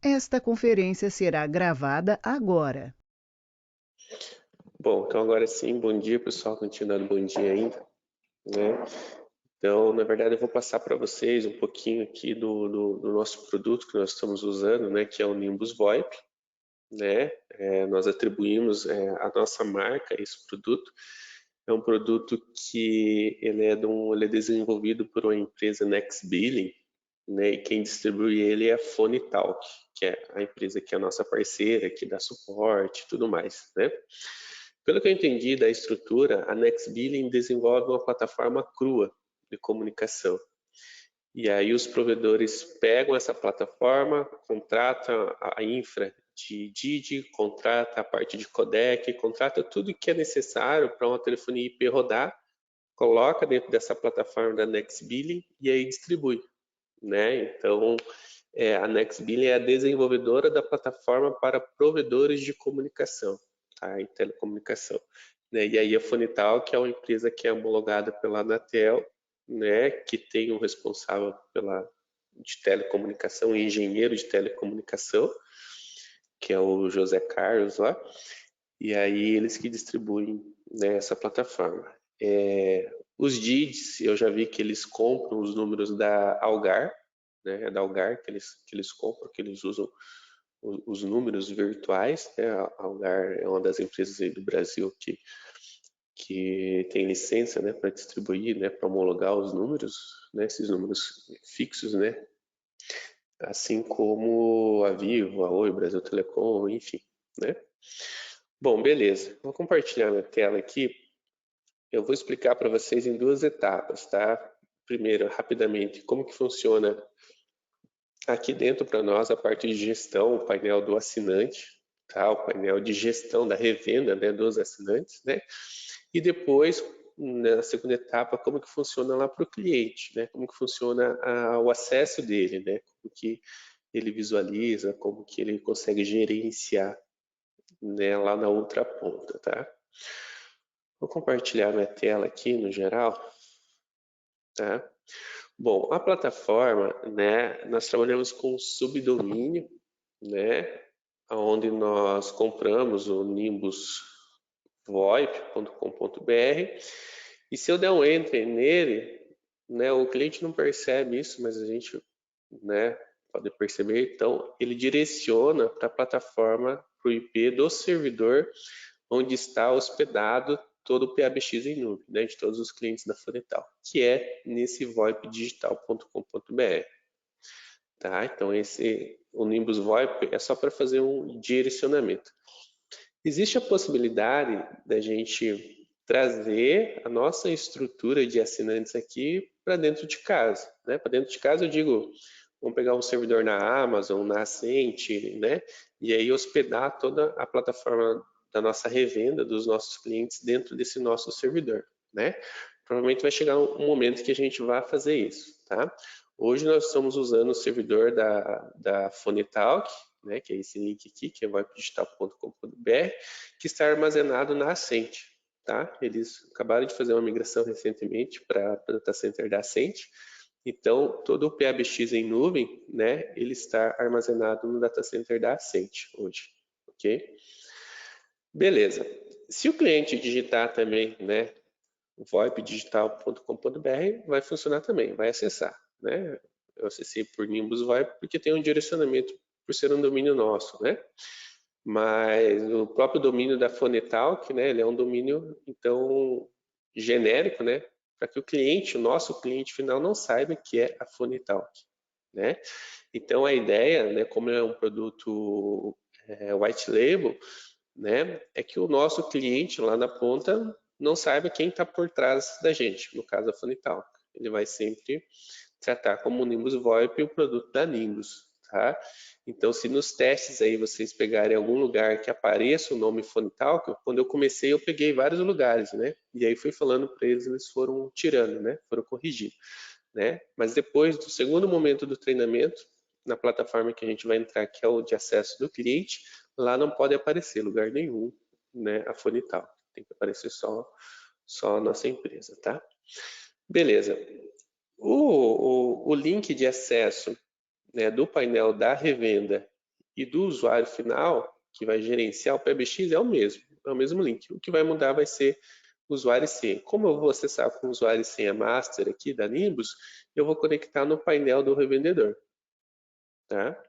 Esta conferência será gravada agora. Bom, então agora sim, bom dia pessoal, continuando bom dia ainda, né? Então, na verdade, eu vou passar para vocês um pouquinho aqui do nosso produto que nós estamos usando, né? Que é o Nimbus VoIP, né? Nós atribuímos a nossa marca a esse produto. É um produto que ele é desenvolvido por uma empresa Next Billing, né? E quem distribui ele é a PhoneTalk, que é a empresa que é a nossa parceira, que dá suporte e tudo mais, né? Pelo que eu entendi da estrutura, a Next Billing desenvolve uma plataforma crua de comunicação. E aí os provedores pegam essa plataforma, contratam a infra de Didi, contrata a parte de codec, contrata tudo que é necessário para uma telefonia IP rodar, coloca dentro dessa plataforma da Next Billing e aí distribui, né? Então, a Next Billing é a desenvolvedora da plataforma para provedores de comunicação, tá? Em telecomunicação, né? E aí a Fonital, que é uma empresa que é homologada pela Anatel, né? Que tem um responsável de telecomunicação, um engenheiro de telecomunicação, que é o José Carlos lá, e aí eles que distribuem, né, essa plataforma. Os DIDs, eu já vi que eles compram os números da Algar, né, é da Algar que eles compram, que eles usam os números virtuais, né, a Algar é uma das empresas aí do Brasil que tem licença, né, para distribuir, né, para homologar os números, né, esses números fixos, né, assim como a Vivo, a Oi, Brasil Telecom, enfim, né. Bom, beleza. Vou compartilhar minha tela aqui. Eu vou explicar para vocês em duas etapas, tá? Primeiro, rapidamente, como que funciona aqui dentro para nós a parte de gestão, o painel do assinante, tá? O painel de gestão da revenda, né, dos assinantes, né? E depois, na segunda etapa, como que funciona lá para o cliente, né? Como que funciona o acesso dele, né? Como que ele visualiza, como que ele consegue gerenciar, né, lá na outra ponta, tá? Vou compartilhar minha tela aqui no geral, tá? Bom, a plataforma, né, nós trabalhamos com subdomínio, né, onde nós compramos o nimbusvoip.com.br e se eu der um enter nele, né, o cliente não percebe isso, mas a gente, né, pode perceber, então ele direciona para a plataforma, para o IP do servidor onde está hospedado todo o PABX em nuvem, né, de todos os clientes da Fonetal, que é nesse voipdigital.com.br. Tá? Então, o Nimbus VoIP é só para fazer um direcionamento. Existe a possibilidade da gente trazer a nossa estrutura de assinantes aqui para dentro de casa. Né? Para dentro de casa eu digo, vamos pegar um servidor na Amazon, na Ascent, né? E aí hospedar toda a plataforma da nossa revenda dos nossos clientes dentro desse nosso servidor, né? Provavelmente vai chegar um momento que a gente vai fazer isso, tá? Hoje nós estamos usando o servidor da Fonetalk, né, que é esse link aqui, que é voipdigital.com.br, que está armazenado na Ascent. Tá? Eles acabaram de fazer uma migração recentemente para o data center da Ascent. Então, todo o PABX em nuvem, né, ele está armazenado no data center da Ascent hoje. Ok? Beleza. Se o cliente digitar também, né, voipdigital.com.br, vai funcionar também, vai acessar. Né? Eu acessei por Nimbus VoIP porque tem um direcionamento por ser um domínio nosso, né? Mas o próprio domínio da Fonetalk, né, ele é um domínio, então, genérico, né, para que o cliente, o nosso cliente final, não saiba que é a Fonetalk, né? Então, a ideia, né, como é um produto white label, né, é que o nosso cliente lá na ponta não saiba quem está por trás da gente, no caso a Fonetalk. Ele vai sempre tratar como Nimbus VoIP o produto da Nimbus, tá? Então, se nos testes aí vocês pegarem algum lugar que apareça o nome Fonetalk, quando eu comecei eu peguei vários lugares, né? E aí fui falando para eles, eles foram tirando, né? Foram corrigindo, né? Mas depois do segundo momento do treinamento, na plataforma que a gente vai entrar, que é o de acesso do cliente, lá não pode aparecer lugar nenhum, né? A Fonetalk. Tem que aparecer só a nossa empresa, tá? Beleza. O link de acesso, né, do painel da revenda e do usuário final, que vai gerenciar o PBX, é o mesmo link. O que vai mudar vai ser usuário e senha. Como eu vou acessar com o usuário e senha master aqui da Nimbus, eu vou conectar no painel do revendedor. Tá?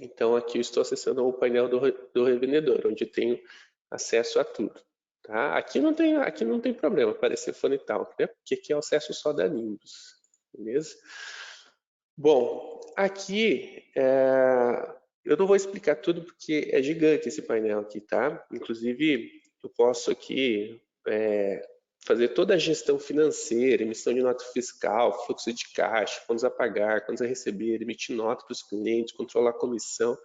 Então aqui eu estou acessando o painel do revendedor, onde tenho acesso a tudo. Tá? Aqui não tem problema aparecer Funitalk, né? Porque aqui é o acesso só da Nimbus. Beleza? Bom, aqui eu não vou explicar tudo porque é gigante esse painel aqui, tá? Inclusive, eu posso aqui fazer toda a gestão financeira, emissão de nota fiscal, fluxo de caixa, quantos a pagar, quantos a receber, emitir nota para os clientes, controlar a comissão,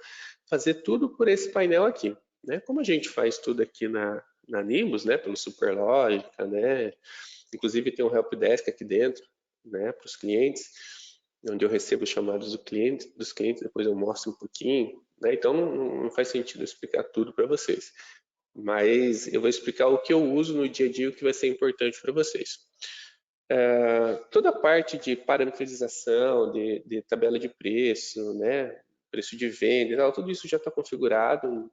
fazer tudo por esse painel aqui, né? Como a gente faz tudo aqui na Nimbus, né? Pelo Superlógica, né? Inclusive tem um helpdesk aqui dentro, né? Para os clientes, onde eu recebo chamados dos clientes, depois eu mostro um pouquinho, né? Então não faz sentido eu explicar tudo para vocês, mas eu vou explicar o que eu uso no dia a dia, o que vai ser importante para vocês. Toda a parte de parametrização, de tabela de preço, né? Preço de venda e tal, tudo isso já está configurado, não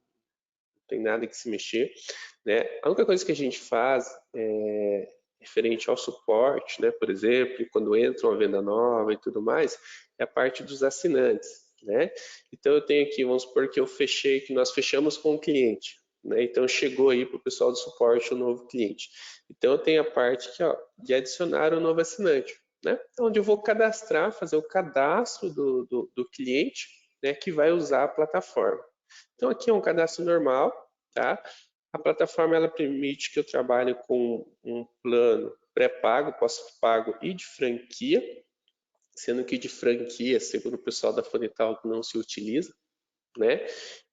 tem nada que se mexer, né? A única coisa que a gente faz referente ao suporte, né, por exemplo, quando entra uma venda nova e tudo mais, é a parte dos assinantes, né? Então eu tenho aqui, vamos supor que nós fechamos com o cliente, né? Então chegou aí para o pessoal do suporte o novo cliente. Então eu tenho a parte aqui, ó, de adicionar um novo assinante, né? Onde eu vou cadastrar, fazer o cadastro do cliente, né, que vai usar a plataforma. Então aqui é um cadastro normal, tá? A plataforma ela permite que eu trabalhe com um plano pré-pago, pós-pago e de franquia, sendo que de franquia, segundo o pessoal da Funitalk, não se utiliza, né?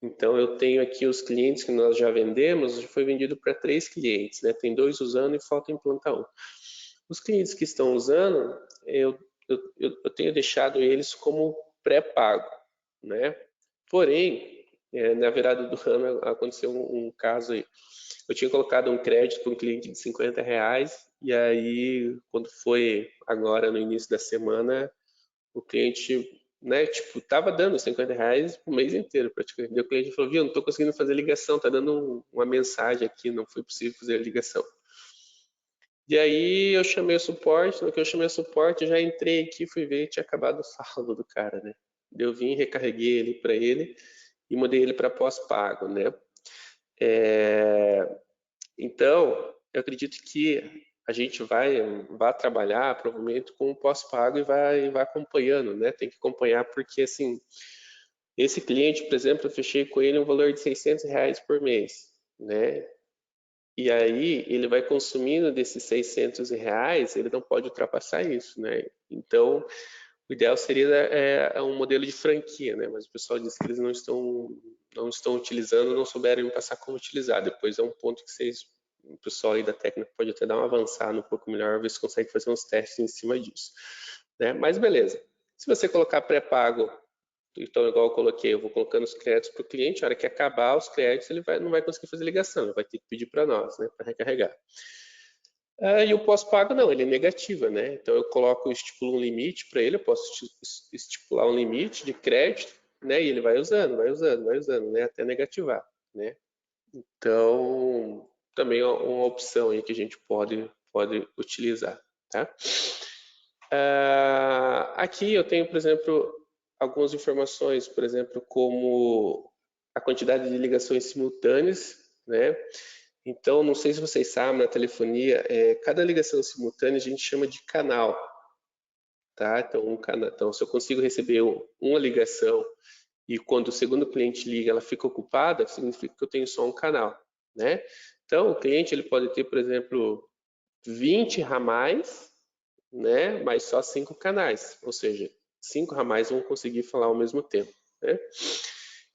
Então eu tenho aqui os clientes que nós já vendemos, já foi vendido para 3 clientes, né? Tem 2 usando e falta implantar 1. Os clientes que estão usando, eu tenho deixado eles como pré-pago, né? Porém, na virada do ano aconteceu um caso aí. Eu tinha colocado um crédito para um cliente de R$50 e aí, quando foi agora no início da semana, o cliente, né, tipo, tava dando R$50 o mês inteiro praticamente. Daí o cliente falou, viu, não estou conseguindo fazer ligação, tá dando uma mensagem aqui, não foi possível fazer a ligação. E aí eu chamei o suporte, no que eu chamei o suporte, já entrei aqui, fui ver e tinha acabado o saldo do cara, né? Eu vim, recarreguei ele para ele e mudei ele para pós-pago, né? Então, eu acredito que a gente vai trabalhar provavelmente com o pós-pago e vai acompanhando, né? Tem que acompanhar porque, assim, esse cliente, por exemplo, eu fechei com ele um valor de R$600 por mês, né? E aí ele vai consumindo desses R$600, ele não pode ultrapassar isso, né? Então, o ideal seria um modelo de franquia, né? Mas o pessoal diz que eles não estão utilizando, não souberam me passar como utilizar. Depois é um ponto que o pessoal aí da técnica pode até dar uma avançada um pouco melhor, ver se consegue fazer uns testes em cima disso, né? Mas beleza. Se você colocar pré-pago, então igual eu coloquei, eu vou colocando os créditos para o cliente, a hora que acabar os créditos ele não vai conseguir fazer ligação, ele vai ter que pedir para nós, né, para recarregar. E o pós-pago não, ele é negativa, né? Então eu estipulo um limite para ele, eu posso estipular um limite de crédito, né? E ele vai usando, né? Até negativar, né? Então também é uma opção aí que a gente pode utilizar, tá? Aqui eu tenho, por exemplo, algumas informações, por exemplo, como a quantidade de ligações simultâneas, né? Então, não sei se vocês sabem, na telefonia, cada ligação simultânea a gente chama de canal, tá? Então, se eu consigo receber uma ligação e quando o segundo cliente liga, ela fica ocupada, significa que eu tenho só um canal, né? Então, o cliente ele pode ter, por exemplo, 20 ramais, né? Mas só 5 canais, ou seja, 5 ramais vão conseguir falar ao mesmo tempo, né?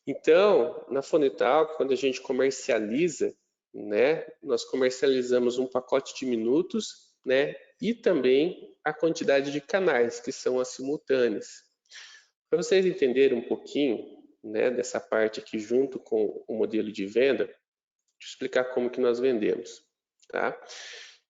Então, na Funitalk, quando a gente comercializa, né, nós comercializamos um pacote de minutos, né, e também a quantidade de canais, que são as simultâneas. Para vocês entenderem um pouquinho, né, dessa parte aqui junto com o modelo de venda, deixa eu explicar como que nós vendemos, tá?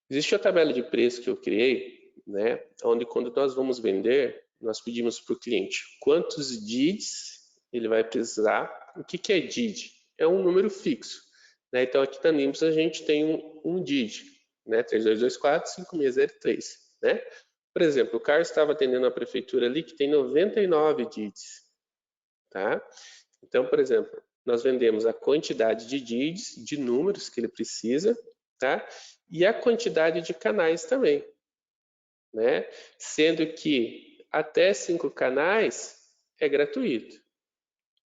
Existe a tabela de preço que eu criei, né, onde quando nós vamos vender, nós pedimos para o cliente quantos DIDs ele vai precisar. O que é DID? É um número fixo, né? Então aqui na Nimbus a gente tem um DID, né? 3224 5603, né? Por exemplo, o Carlos estava atendendo a prefeitura ali que tem 99 DIDs, tá? Então, por exemplo, nós vendemos a quantidade de DIDs, de números que ele precisa, tá? E a quantidade de canais também, né? Sendo que até 5 canais é gratuito.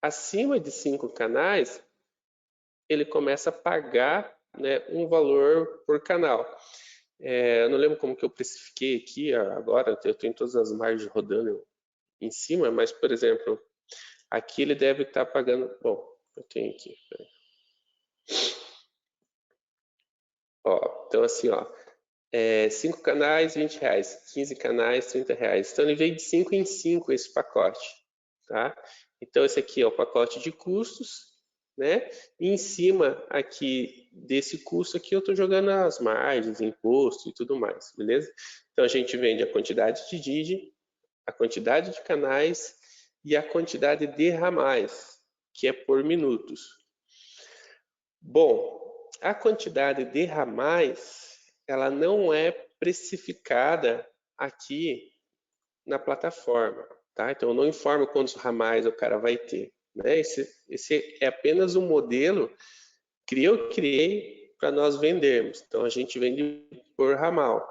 Acima de 5 canais, ele começa a pagar, né, um valor por canal. Eu não lembro como que eu precifiquei aqui agora, eu tenho todas as margens rodando em cima, mas, por exemplo, aqui ele deve estar pagando... Bom, eu tenho aqui... Ó, então assim, ó, 5 canais, R$20, 15 canais, R$30. Então ele veio de 5 em 5 esse pacote, tá? Então esse aqui é o pacote de custos, né? E em cima aqui desse custo aqui eu estou jogando as margens, imposto e tudo mais, beleza? Então a gente vende a quantidade de DID, a quantidade de canais e a quantidade de ramais, que é por minutos. Bom, a quantidade de ramais, ela não é precificada aqui na plataforma, tá? Então eu não informo quantos ramais o cara vai ter, né? Esse é apenas um modelo que eu criei para nós vendermos. Então a gente vende por ramal,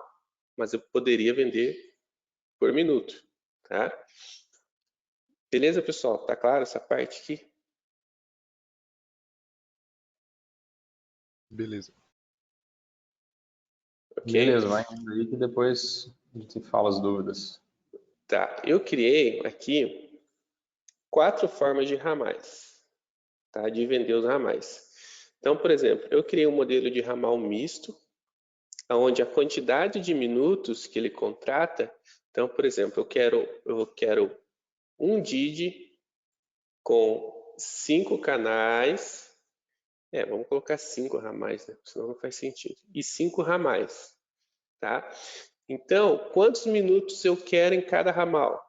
mas eu poderia vender por minuto, tá? Beleza, pessoal? Tá claro essa parte aqui? Beleza. Ok? Beleza, vai indo aí que depois a gente fala as dúvidas. Tá, eu criei aqui 4 formas de ramais, tá? De vender os ramais. Então, por exemplo, eu criei um modelo de ramal misto, onde a quantidade de minutos que ele contrata, então, por exemplo, eu quero um DID com 5 canais, vamos colocar 5 ramais, né? Senão não faz sentido. E 5 ramais, tá? Então, quantos minutos eu quero em cada ramal?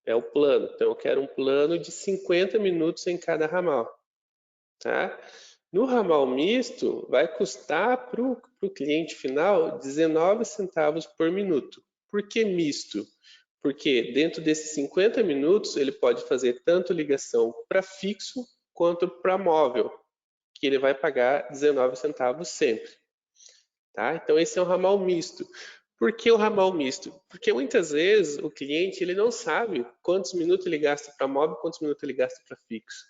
É o plano. Então, eu quero um plano de 50 minutos em cada ramal, tá? No ramal misto, vai custar para o cliente final 19 centavos por minuto. Por que misto? Porque dentro desses 50 minutos, ele pode fazer tanto ligação para fixo quanto para móvel, que ele vai pagar 19 centavos sempre. Tá? Então, esse é um ramal misto. Por que o ramal misto? Porque muitas vezes o cliente ele não sabe quantos minutos ele gasta para móvel, quantos minutos ele gasta para fixo,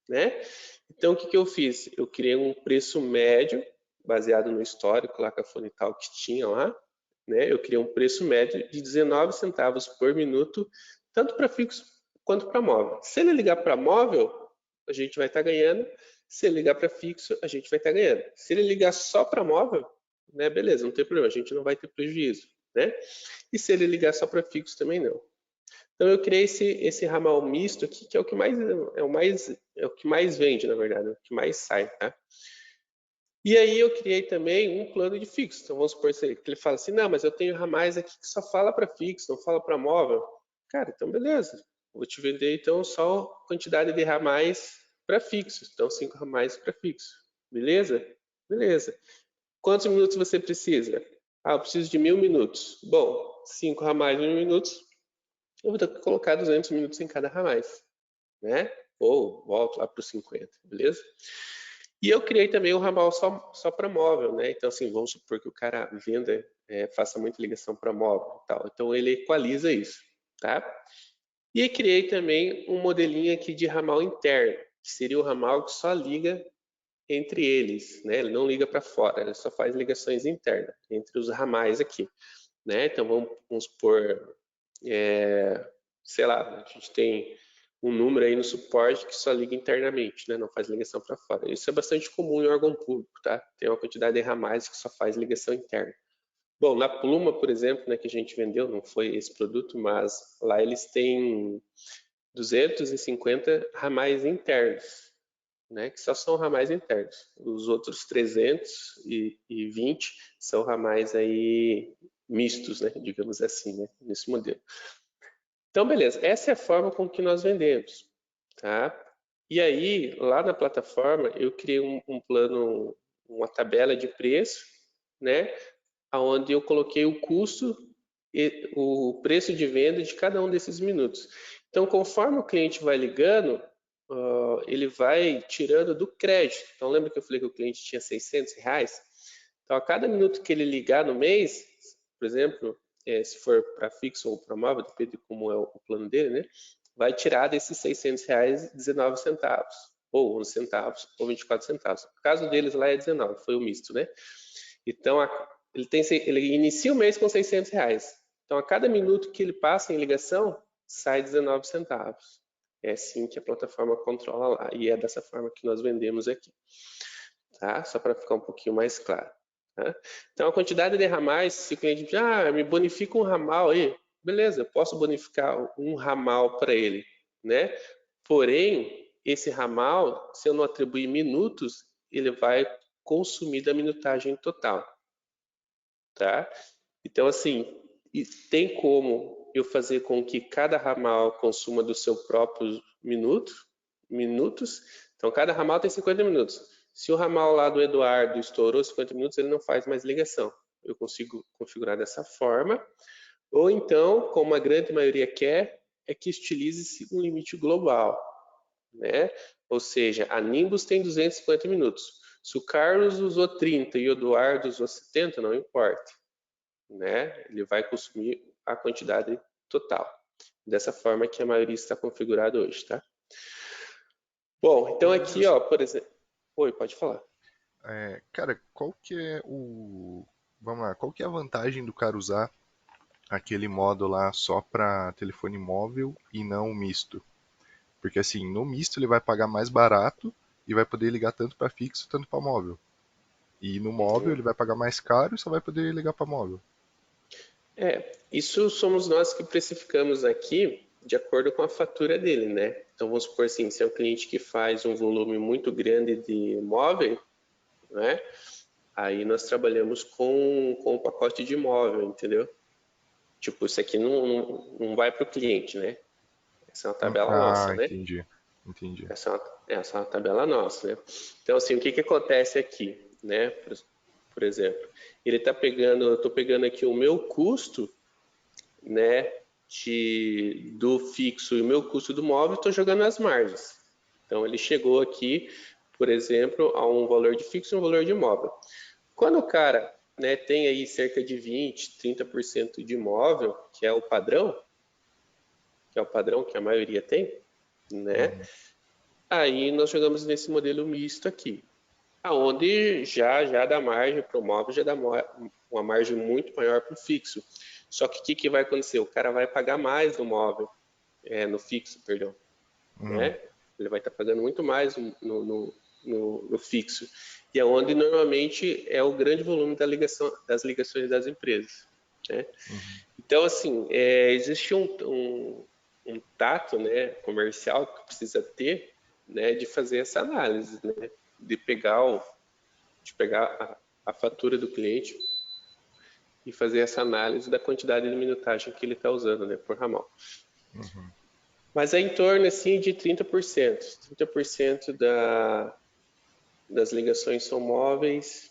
né? Então, o que eu fiz? Eu criei um preço médio, baseado no histórico lá com a Fonital que tinha lá, né? Eu criei um preço médio de 19 centavos por minuto, tanto para fixo quanto para móvel. Se ele ligar para móvel, a gente vai estar ganhando. Se ele ligar para fixo, a gente vai estar ganhando. Se ele ligar só para móvel, né, beleza, não tem problema, a gente não vai ter prejuízo, né? E se ele ligar só para fixo também não. Então eu criei esse ramal misto aqui, que é o que mais vende, na verdade, é o que mais sai, tá? E aí eu criei também um plano de fixo. Então vamos supor que ele fala assim, não, mas eu tenho ramais aqui que só fala para fixo, não fala para móvel. Cara, então beleza. Vou te vender então só quantidade de ramais para fixo. Então 5 ramais para fixo. Beleza? Beleza. Quantos minutos você precisa? Eu preciso de 1000 minutos. Bom, 5 ramais, 1000 minutos. Eu vou ter que colocar 200 minutos em cada ramais, né? Ou volto lá para os 50, beleza? E eu criei também um ramal só para móvel, né? Então, assim, vamos supor que o cara venda, faça muita ligação para móvel e tal. Então, ele equaliza isso, tá? E criei também um modelinho aqui de ramal interno, que seria o ramal que só liga entre eles, né? Ele não liga para fora, ele só faz ligações internas entre os ramais aqui, né? Então vamos supor, sei lá, a gente tem um número aí no suporte que só liga internamente, né? Não faz ligação para fora. Isso é bastante comum em órgão público, tá? Tem uma quantidade de ramais que só faz ligação interna. Bom, na Pluma, por exemplo, né, que a gente vendeu, não foi esse produto, mas lá eles têm 250 ramais internos, né, que só são ramais internos. Os outros 320 são ramais aí mistos, né, digamos assim, né, nesse modelo. Então, beleza, essa é a forma com que nós vendemos, tá? E aí, lá na plataforma, eu criei um plano, uma tabela de preço, né? Onde eu coloquei o custo e o preço de venda de cada um desses minutos. Então, conforme o cliente vai ligando, ele vai tirando do crédito. Então, lembra que eu falei que o cliente tinha R$ 600? Então, a cada minuto que ele ligar no mês, por exemplo, se for para fixo ou para móvel, depende de como é o plano dele, né? Vai tirar desses R$ 600 19 centavos, ou 11 centavos, ou 24 centavos. O caso deles lá é 19, foi o misto, né? Então, ele inicia o mês com R$ 600. Então, a cada minuto que ele passa em ligação, sai 19 centavos. É assim que a plataforma controla lá. E é dessa forma que nós vendemos aqui. Tá? Só para ficar um pouquinho mais claro. Tá? Então, a quantidade de ramais, se o cliente diz, me bonifica um ramal aí, beleza, eu posso bonificar um ramal para ele, né? Porém, esse ramal, se eu não atribuir minutos, ele vai consumir da minutagem total, tá? Então, assim, tem como eu fazer com que cada ramal consuma do seu próprio minutos. Então, cada ramal tem 50 minutos. Se o ramal lá do Eduardo estourou 50 minutos, ele não faz mais ligação. Eu consigo configurar dessa forma. Ou então, como a grande maioria quer, é que utilize-se um limite global, né? Ou seja, a Nimbus tem 250 minutos. Se o Carlos usou 30 e o Eduardo usou 70, não importa, né? Ele vai consumir a quantidade total. Dessa forma que a maioria está configurada hoje, tá? Bom, então aqui, ó, por exemplo... Oi, pode falar. Cara, qual que é Vamos lá, qual que é a vantagem do cara usar aquele modo lá só para telefone móvel e não misto? Porque assim, no misto ele vai pagar mais barato e vai poder ligar tanto para fixo, tanto para móvel. E no móvel Uhum. ele vai pagar mais caro e só vai poder ligar para móvel. Isso somos nós que precificamos aqui de acordo com a fatura dele, né? Então vamos supor assim, se é um cliente que faz um volume muito grande de móvel, né? Aí nós trabalhamos com o pacote de móvel, entendeu? Tipo, isso aqui não vai para o cliente, né? Essa é uma tabela nossa, né? Entendi. Entendi. Essa é uma tabela nossa, né? Então, assim, o que acontece aqui, né? Por exemplo, eu estou pegando aqui o meu custo, né, do fixo e o meu custo do móvel, estou jogando as margens. Então, ele chegou aqui, por exemplo, a um valor de fixo e um valor de móvel. Quando o cara, né, tem aí cerca de 20, 30% de móvel, que é o padrão, que a maioria tem, né? Uhum. Aí nós jogamos nesse modelo misto aqui, aonde já dá margem para o móvel, já dá uma margem muito maior para o fixo. Só que o que vai acontecer? O cara vai pagar mais no móvel, no fixo, perdão, Uhum. né? Ele vai estar pagando muito mais no fixo. E é onde normalmente é o grande volume das ligações das empresas, né? Uhum. Então, assim, existe um tato, né, comercial que precisa ter, né, de fazer essa análise, né, de pegar a fatura do cliente e fazer essa análise da quantidade de minutagem que ele está usando, né, por ramal. Uhum. Mas é em torno, assim, de 30%. 30% das ligações são móveis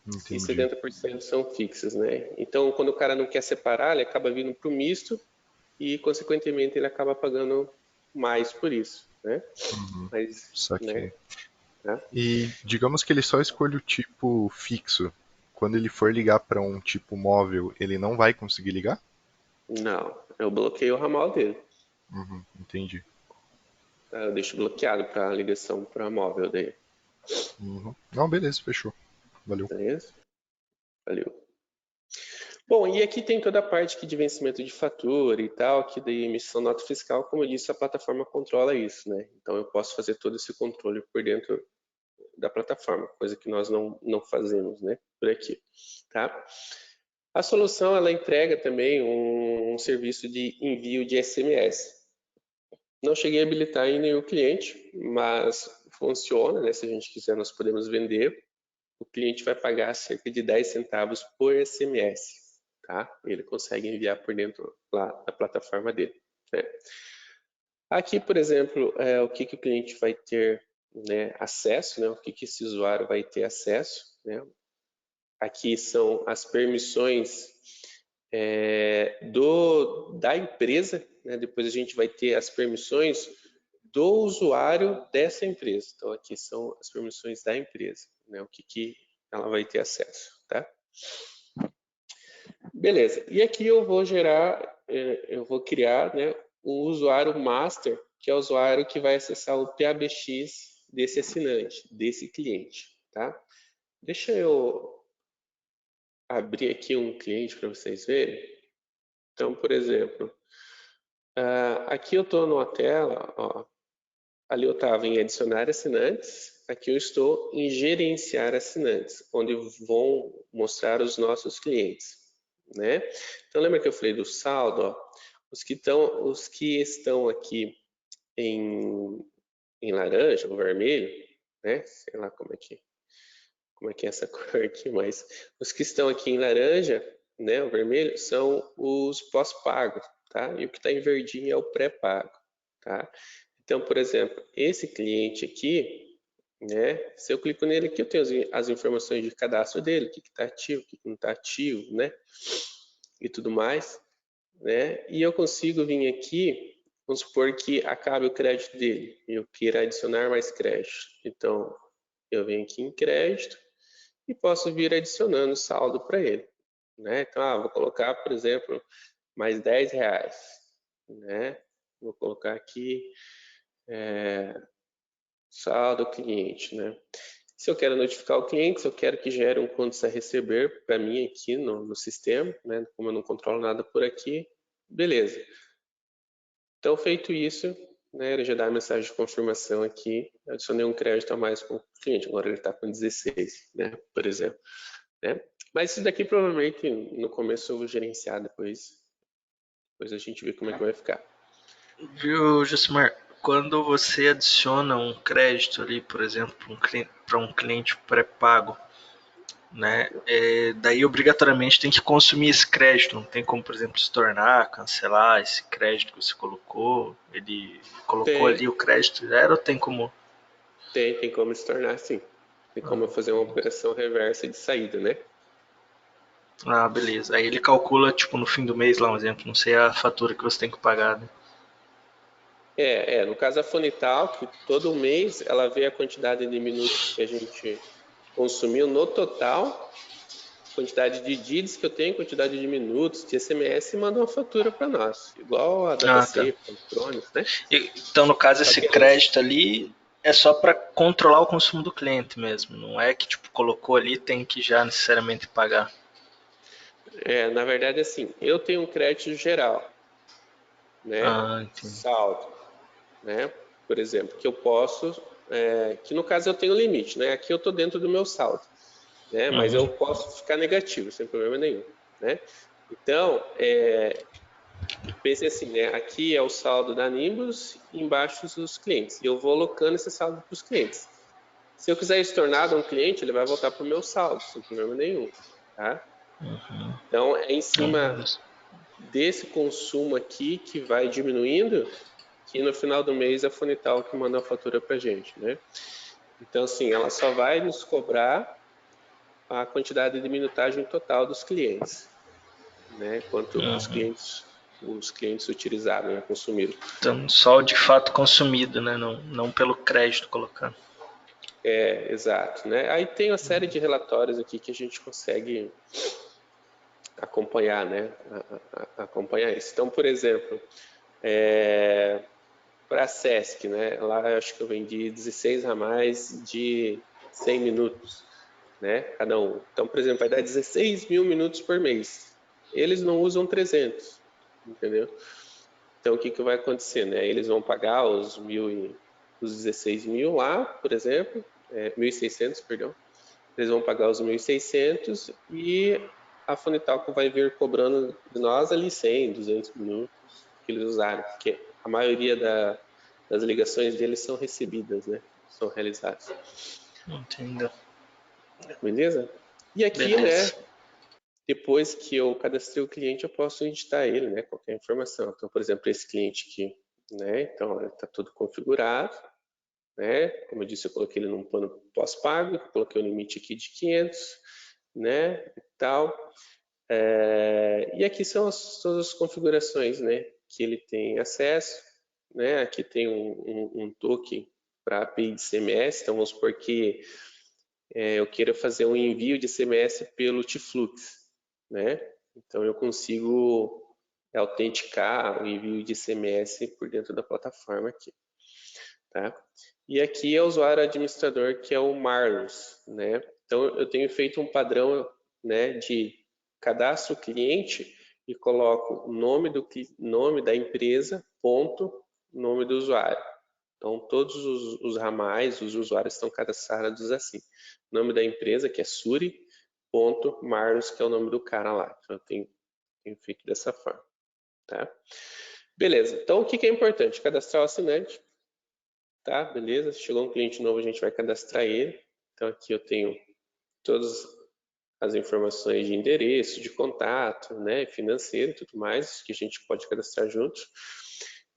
e Entendi. 70% são fixas, né? Então, quando o cara não quer separar, ele acaba vindo para o misto e, consequentemente, ele acaba pagando mais por isso, né? Uhum. Mas, né? Saquei. Né? E digamos que ele só escolhe o tipo fixo. Quando ele for ligar para um tipo móvel, ele não vai conseguir ligar? Não, eu bloqueio o ramal dele. Uhum. Entendi. Tá? Eu deixo bloqueado para ligação para móvel daí. Uhum. Não, beleza, fechou. Valeu. Beleza? Valeu. Bom, e aqui tem toda a parte aqui de vencimento de fatura e tal, que da emissão nota fiscal, como eu disse, a plataforma controla isso, né? Então eu posso fazer todo esse controle por dentro da plataforma, coisa que nós não fazemos, né? Por aqui, tá? A solução, ela entrega também um serviço de envio de SMS. Não cheguei a habilitar em nenhum cliente, mas funciona, né? Se a gente quiser, nós podemos vender. O cliente vai pagar cerca de 10 centavos por SMS, tá? Ele consegue enviar por dentro lá da plataforma dele, né? Aqui, por exemplo, o que o cliente vai ter, né, acesso, né, o que esse usuário vai ter acesso, né? Aqui são as permissões da empresa, né? Depois a gente vai ter as permissões do usuário dessa empresa. Então, aqui são as permissões da empresa, né? O que ela vai ter acesso, tá? Beleza. E aqui eu vou criar, né, o usuário master, que é o usuário que vai acessar o PABX desse assinante, desse cliente, tá? Deixa eu abrir aqui um cliente para vocês verem. Então, por exemplo, aqui eu estou numa tela, ó, ali eu estava em adicionar assinantes, aqui eu estou em gerenciar assinantes, onde vão mostrar os nossos clientes, né? Então lembra que eu falei do saldo, ó? Os que estão aqui em laranja ou vermelho, né? Sei lá como é que é essa cor aqui, mas os que estão aqui em laranja, né, o vermelho, são os pós-pago, tá? E o que está em verdinho é o pré-pago, tá? Então, por exemplo, esse cliente aqui, né, se eu clico nele aqui, eu tenho as informações de cadastro dele, o que está ativo, o que não está ativo, né, e tudo mais, né? E eu consigo vir aqui, vamos supor que acabe o crédito dele, e eu queira adicionar mais crédito. Então, eu venho aqui em crédito, e posso vir adicionando saldo para ele, né? Então, vou colocar, por exemplo, mais R$10, né? Vou colocar aqui saldo cliente, né? Se eu quero notificar o cliente, se eu quero que gere um contas a receber para mim aqui no sistema, né? Como eu não controlo nada por aqui, beleza. Então, feito isso, né? Ele já dá a mensagem de confirmação aqui, eu adicionei um crédito a mais para o cliente, agora ele está com 16, né? Por exemplo, né? Mas isso daqui provavelmente no começo eu vou gerenciar, depois a gente vê como é que vai ficar. Viu, Josimar? Quando você adiciona um crédito ali, por exemplo, para um cliente pré-pago, né? Daí obrigatoriamente tem que consumir esse crédito. Não tem como, por exemplo, se tornar, cancelar esse crédito que você colocou. Ele colocou ali o crédito zero, ou tem como? Tem como se tornar assim. Tem como fazer uma operação reversa de saída, né? Ah, beleza. Aí ele calcula, tipo, no fim do mês, lá um exemplo, não sei a fatura que você tem que pagar, né? No caso a Funital, que todo mês ela vê a quantidade de minutos que a gente consumiu no total, quantidade de DIDs que eu tenho, quantidade de minutos, de SMS, e manda uma fatura para nós, igual a DataSafe, Contrones, né? Então, no caso, esse crédito ali é só para controlar o consumo do cliente mesmo, não é que tipo colocou ali tem que já necessariamente pagar. Na verdade, assim, eu tenho um crédito geral, né? Saldo, né? Por exemplo, que eu posso, que no caso eu tenho limite, né? Aqui eu estou dentro do meu saldo, né? Mas eu posso ficar negativo sem problema nenhum, né? Então, pense assim, né? Aqui é o saldo da Nimbus, e embaixo os clientes. E eu vou alocando esse saldo para os clientes. Se eu quiser estornar um cliente, ele vai voltar para o meu saldo, sem problema nenhum, tá? Então, é em cima desse consumo aqui que vai diminuindo, que no final do mês é a Funital que manda a fatura para a gente, né? Então, assim, ela só vai nos cobrar a quantidade de minutagem total dos clientes, né? Quanto os clientes utilizaram, né? Consumiram. Então, só o de fato consumido, né? Não pelo crédito colocado. Exato, né? Aí tem uma série de relatórios aqui que a gente consegue acompanhar, né? Acompanhar isso. Então, por exemplo, para a Sesc, né? Lá eu acho que eu vendi 16 ramais de 100 minutos, né? Cada um. Então, por exemplo, vai dar 16 mil minutos por mês. Eles não usam 300, entendeu? Então, o que vai acontecer, né? Eles vão pagar os 16 mil lá, por exemplo, 1.600, perdão. Eles vão pagar os 1.600 e a Funitalco vai vir cobrando de nós ali 100, 200 minutos que eles usaram, porque a maioria das ligações deles são recebidas, né? São realizadas. Entendo. Beleza? E aqui, Beleza. né? Depois que eu cadastrei o cliente, eu posso editar ele, né? Qualquer informação. Então, por exemplo, esse cliente aqui, né? Então, está tudo configurado, né? Como eu disse, eu coloquei ele num plano pós-pago, coloquei o limite aqui de 500, né? E tal. E aqui são todas as configurações, né? Que ele tem acesso, né? Aqui tem um token para API de CMS, então vamos supor que eu queira fazer um envio de CMS pelo Tiflux, né? Então eu consigo autenticar o envio de CMS por dentro da plataforma aqui, tá? E aqui é o usuário administrador, que é o Marlos, né? Então eu tenho feito um padrão, né, de cadastro cliente e coloco o nome da empresa, ponto, nome do usuário. Então, todos os ramais, os usuários estão cadastrados assim. Nome da empresa, que é Suri, ponto, Marlos, que é o nome do cara lá. Então, eu tenho feito dessa forma. Tá? Beleza. Então, o que é importante? Cadastrar o assinante. Tá? Beleza. Se chegou um cliente novo, a gente vai cadastrar ele. Então, aqui eu tenho todas as informações de endereço, de contato, né, financeiro e tudo mais, que a gente pode cadastrar juntos.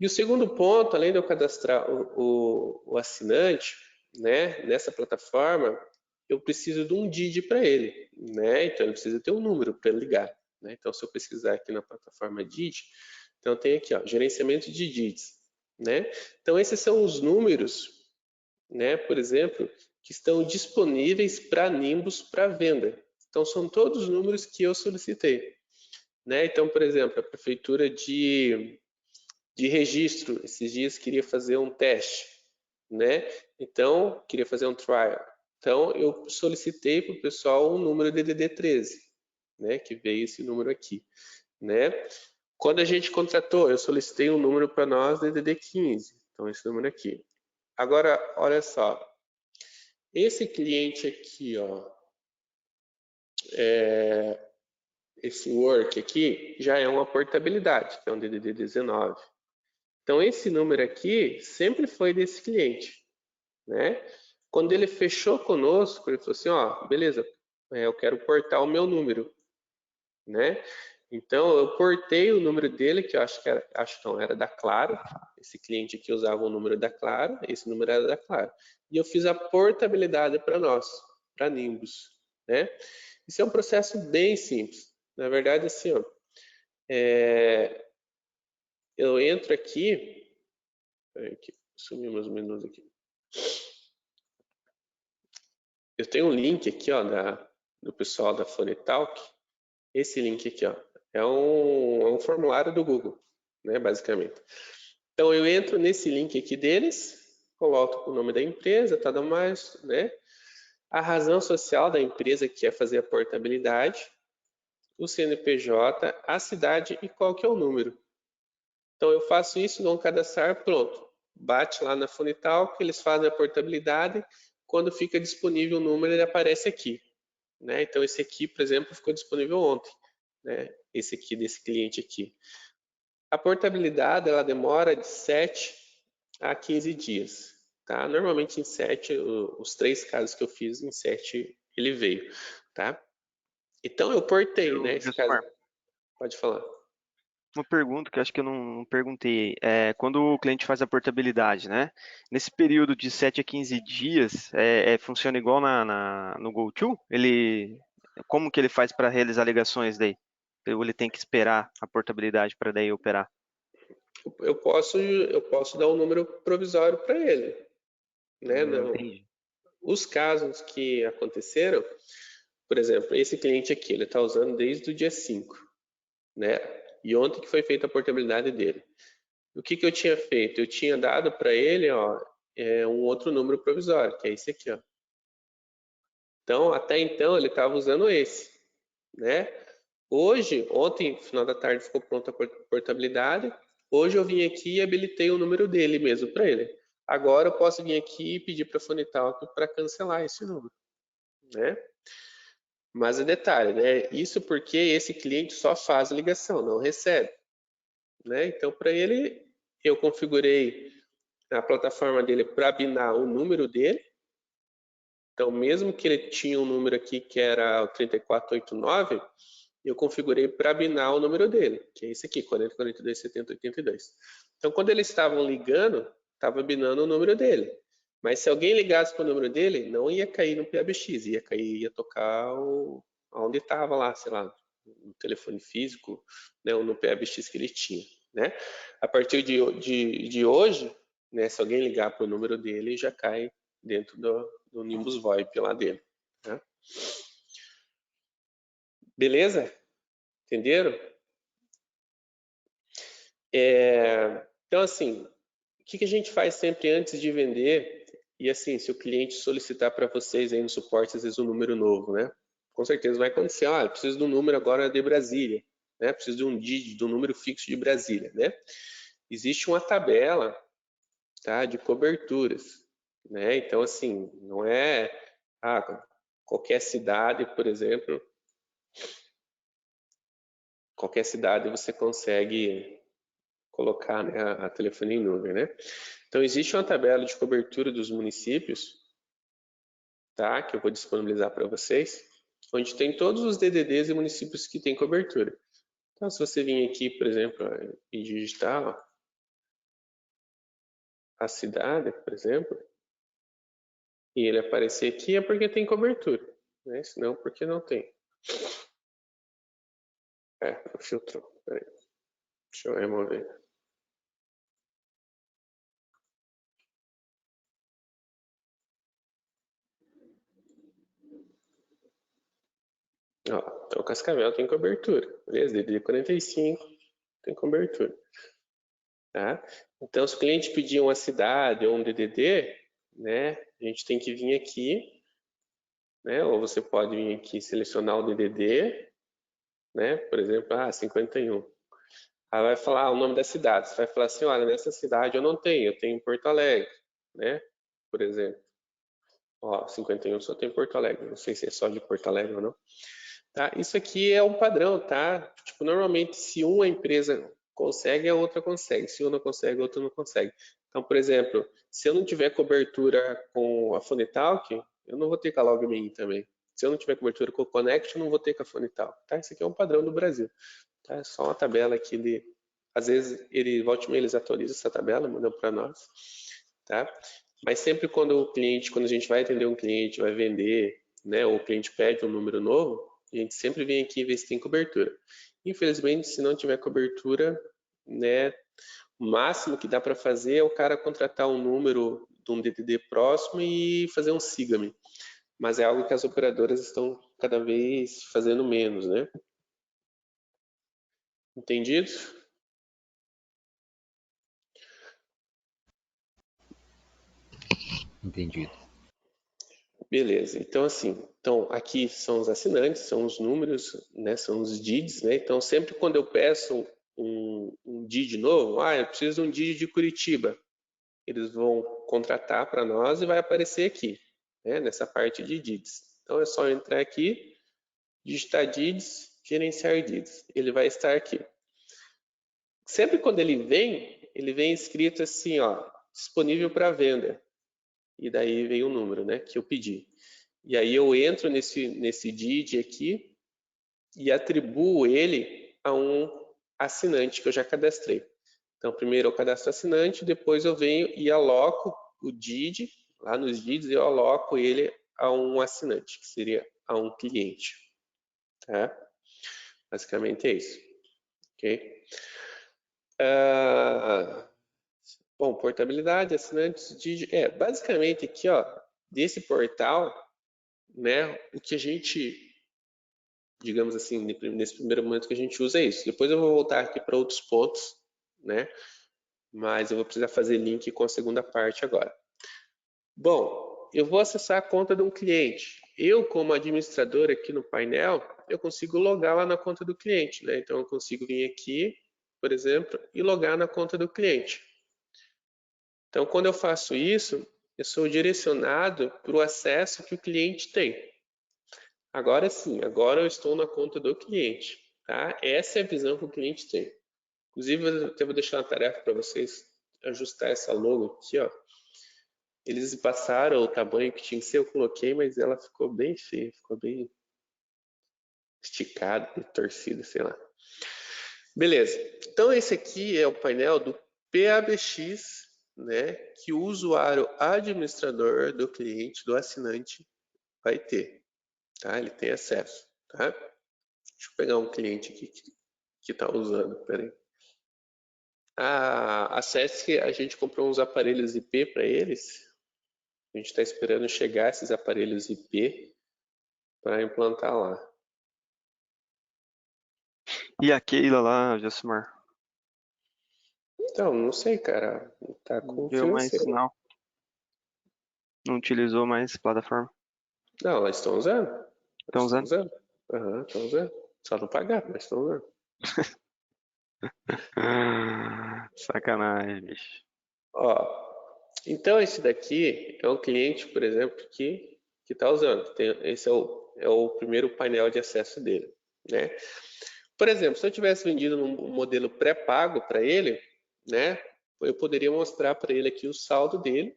E o segundo ponto, além de eu cadastrar o assinante, né, nessa plataforma, eu preciso de um DID para ele, né? Então ele precisa ter um número para ele ligar, né? Então se eu pesquisar aqui na plataforma DID, então tem aqui, ó, gerenciamento de DIDs, né? Então esses são os números, né, por exemplo, que estão disponíveis para Nimbus para venda. Então são todos os números que eu solicitei, né? Então, por exemplo, a prefeitura de registro, esses dias queria fazer um teste, né? Então, queria fazer um trial. Então, eu solicitei para o pessoal um número DDD 13, né? Que veio esse número aqui, né? Quando a gente contratou, eu solicitei um número para nós DDD 15, então esse número aqui. Agora, olha só, esse cliente aqui, ó, esse work aqui já é uma portabilidade, que é um DDD 19. Então, esse número aqui sempre foi desse cliente, né? Quando ele fechou conosco, ele falou assim, ó, beleza, eu quero portar o meu número, né? Então, eu portei o número dele, que eu acho que era da Claro. Esse cliente aqui usava o número da Claro, esse número era da Claro. E eu fiz a portabilidade para nós, para Nimbus, né? Isso é um processo bem simples. Na verdade, assim, ó, eu entro aqui, sumi meus menus aqui. Eu tenho um link aqui, ó, do pessoal da Phonitalk. Esse link aqui, ó, é um formulário do Google, né, basicamente. Então eu entro nesse link aqui deles, coloco o nome da empresa, tudo mais, né? A razão social da empresa que é fazer a portabilidade, o CNPJ, a cidade e qual que é o número. Então eu faço isso, dou um cadastrar, pronto. Bate lá na Phonitalk, eles fazem a portabilidade. Quando fica disponível o número, ele aparece aqui, né? Então esse aqui, por exemplo, ficou disponível ontem, né? Esse aqui desse cliente aqui. A portabilidade ela demora de 7 a 15 dias, tá? Normalmente em 7, os 3 casos que eu fiz, em 7 ele veio, tá? Então eu portei, né? Esse caso. Pode falar. Uma pergunta que eu acho que eu não perguntei. Quando o cliente faz a portabilidade, né? Nesse período de 7 a 15 dias, funciona igual no GoTo? Como que ele faz para realizar ligações daí? Ou ele tem que esperar a portabilidade para daí operar? Eu posso dar um número provisório para ele, né? Entendi. Os casos que aconteceram, por exemplo, esse cliente aqui, ele está usando desde o dia 5, né? E ontem que foi feita a portabilidade dele. O que eu tinha feito? Eu tinha dado para ele, ó, um outro número provisório, que é esse aqui, ó. Então, até então, ele estava usando esse, né? Ontem, no final da tarde, ficou pronta a portabilidade. Hoje eu vim aqui e habilitei o número dele mesmo para ele. Agora eu posso vir aqui e pedir para a Phonitalk para cancelar esse número, né? Mas é detalhe, né? Isso porque esse cliente só faz ligação, não recebe, né? Então, para ele, eu configurei a plataforma dele para binar o número dele. Então, mesmo que ele tinha um número aqui que era o 3489, eu configurei para binar o número dele, que é esse aqui, 40, 42, 70, 82. Então, quando eles estavam ligando, estava binando o número dele. Mas se alguém ligasse para o número dele, não ia cair no PABX, ia cair, ia tocar onde estava lá, sei lá, no telefone físico, né, ou no PABX que ele tinha, né? A partir de hoje, né, se alguém ligar para o número dele, já cai dentro do Nimbus VoIP lá dele, né? Beleza? Entenderam? Então, assim, o que a gente faz sempre antes de vender? E assim, se o cliente solicitar para vocês aí no suporte, às vezes, um número novo, né? Com certeza vai acontecer, eu preciso de um número agora de Brasília, né? Preciso de um dígito, de um número fixo de Brasília, né? Existe uma tabela, tá, de coberturas, né? Então, assim, não é qualquer cidade, por exemplo, qualquer cidade você consegue colocar, né, a telefonia em número, né? Então, existe uma tabela de cobertura dos municípios, tá, que eu vou disponibilizar para vocês, onde tem todos os DDDs e municípios que têm cobertura. Então, se você vir aqui, por exemplo, e digitar a cidade, por exemplo, e ele aparecer aqui, é porque tem cobertura, né? Senão, porque não tem. Filtrou. Peraí. Deixa eu remover. Ó, então, Cascavel tem cobertura, beleza? DDD 45 tem cobertura. Tá? Então, se o cliente pedir uma cidade ou um DDD, né, a gente tem que vir aqui, né, ou você pode vir aqui selecionar o DDD, né, por exemplo, 51. Aí vai falar o nome da cidade. Você vai falar assim, olha, nessa cidade eu não tenho, eu tenho em Porto Alegre, né, por exemplo. Ó, 51 só tem em Porto Alegre, não sei se é só de Porto Alegre ou não. Tá? Isso aqui é um padrão, tá? Tipo, normalmente, se uma empresa consegue, a outra consegue. Se uma não consegue, a outra não consegue. Então, por exemplo, se eu não tiver cobertura com a Fonetalk, eu não vou ter com a LogMeIn também. Se eu não tiver cobertura com o Connect, eu não vou ter com a Fonetalk. Tá? Isso aqui é um padrão do Brasil. Tá? É só uma tabela aqui de... Às vezes, volta e meia, eles atualizam essa tabela, mandam para nós. Tá? Mas sempre quando a gente vai atender um cliente, vai vender, né, ou o cliente pede um número novo, a gente sempre vem aqui ver se tem cobertura. Infelizmente, se não tiver cobertura, né, o máximo que dá para fazer é o cara contratar um número de um DDD próximo e fazer um SIGA-me. Mas é algo que as operadoras estão cada vez fazendo menos, né? Entendido? Entendido. Beleza, então assim, aqui são os assinantes, são os números, né, são os DIDs, né? Então sempre quando eu peço um DID novo, eu preciso de um DID de Curitiba, eles vão contratar para nós e vai aparecer aqui, né, nessa parte de DIDs. Então é só entrar aqui, digitar DIDs, gerenciar DIDs, ele vai estar aqui. Sempre quando ele vem escrito assim, ó, disponível para venda. E daí vem o número, né, que eu pedi. E aí eu entro nesse DID aqui e atribuo ele a um assinante que eu já cadastrei. Então, primeiro eu cadastro assinante, depois eu venho e aloco o DID, lá nos DIDs eu aloco ele a um assinante, que seria a um cliente. Tá? Basicamente é isso. Ok? Bom, portabilidade, assinantes, DID. Basicamente aqui, ó, desse portal, né, o que a gente, digamos assim, nesse primeiro momento que a gente usa é isso. Depois eu vou voltar aqui para outros pontos, né, mas eu vou precisar fazer link com a segunda parte agora. Bom, eu vou acessar a conta de um cliente. Eu, como administrador aqui no painel, eu consigo logar lá na conta do cliente, né? Então eu consigo vir aqui, por exemplo, e logar na conta do cliente. Então, quando eu faço isso, eu sou direcionado para o acesso que o cliente tem. Agora sim, agora eu estou na conta do cliente, tá? Essa é a visão que o cliente tem. Inclusive, eu até vou deixar uma tarefa para vocês ajustar essa logo aqui, ó. Eles passaram o tamanho que tinha que ser, eu coloquei, mas ela ficou bem feia, ficou bem esticada, torcida, sei lá. Beleza. Então esse aqui é o painel PABX, né, que o usuário administrador do cliente, do assinante, vai ter, tá? Ele tem acesso, tá? Deixa eu pegar um cliente aqui que está usando, peraí. A Sesc, a gente comprou uns aparelhos IP para eles. A gente está esperando chegar esses aparelhos IP para implantar lá. E a Keila lá, Josimar? Então, não sei, cara. Tá com Não o deu mais financeiro. sinal. Não utilizou mais plataforma. Não, elas estão usando. Estão usando? Aham, estão usando. Só não pagaram, mas estão usando. Sacanagem, bicho. Ó, então esse daqui é um cliente, por exemplo, que está usando. Esse é o primeiro painel de acesso dele, né? Por exemplo, se eu tivesse vendido um modelo pré-pago para ele, né? Eu poderia mostrar para ele aqui o saldo dele,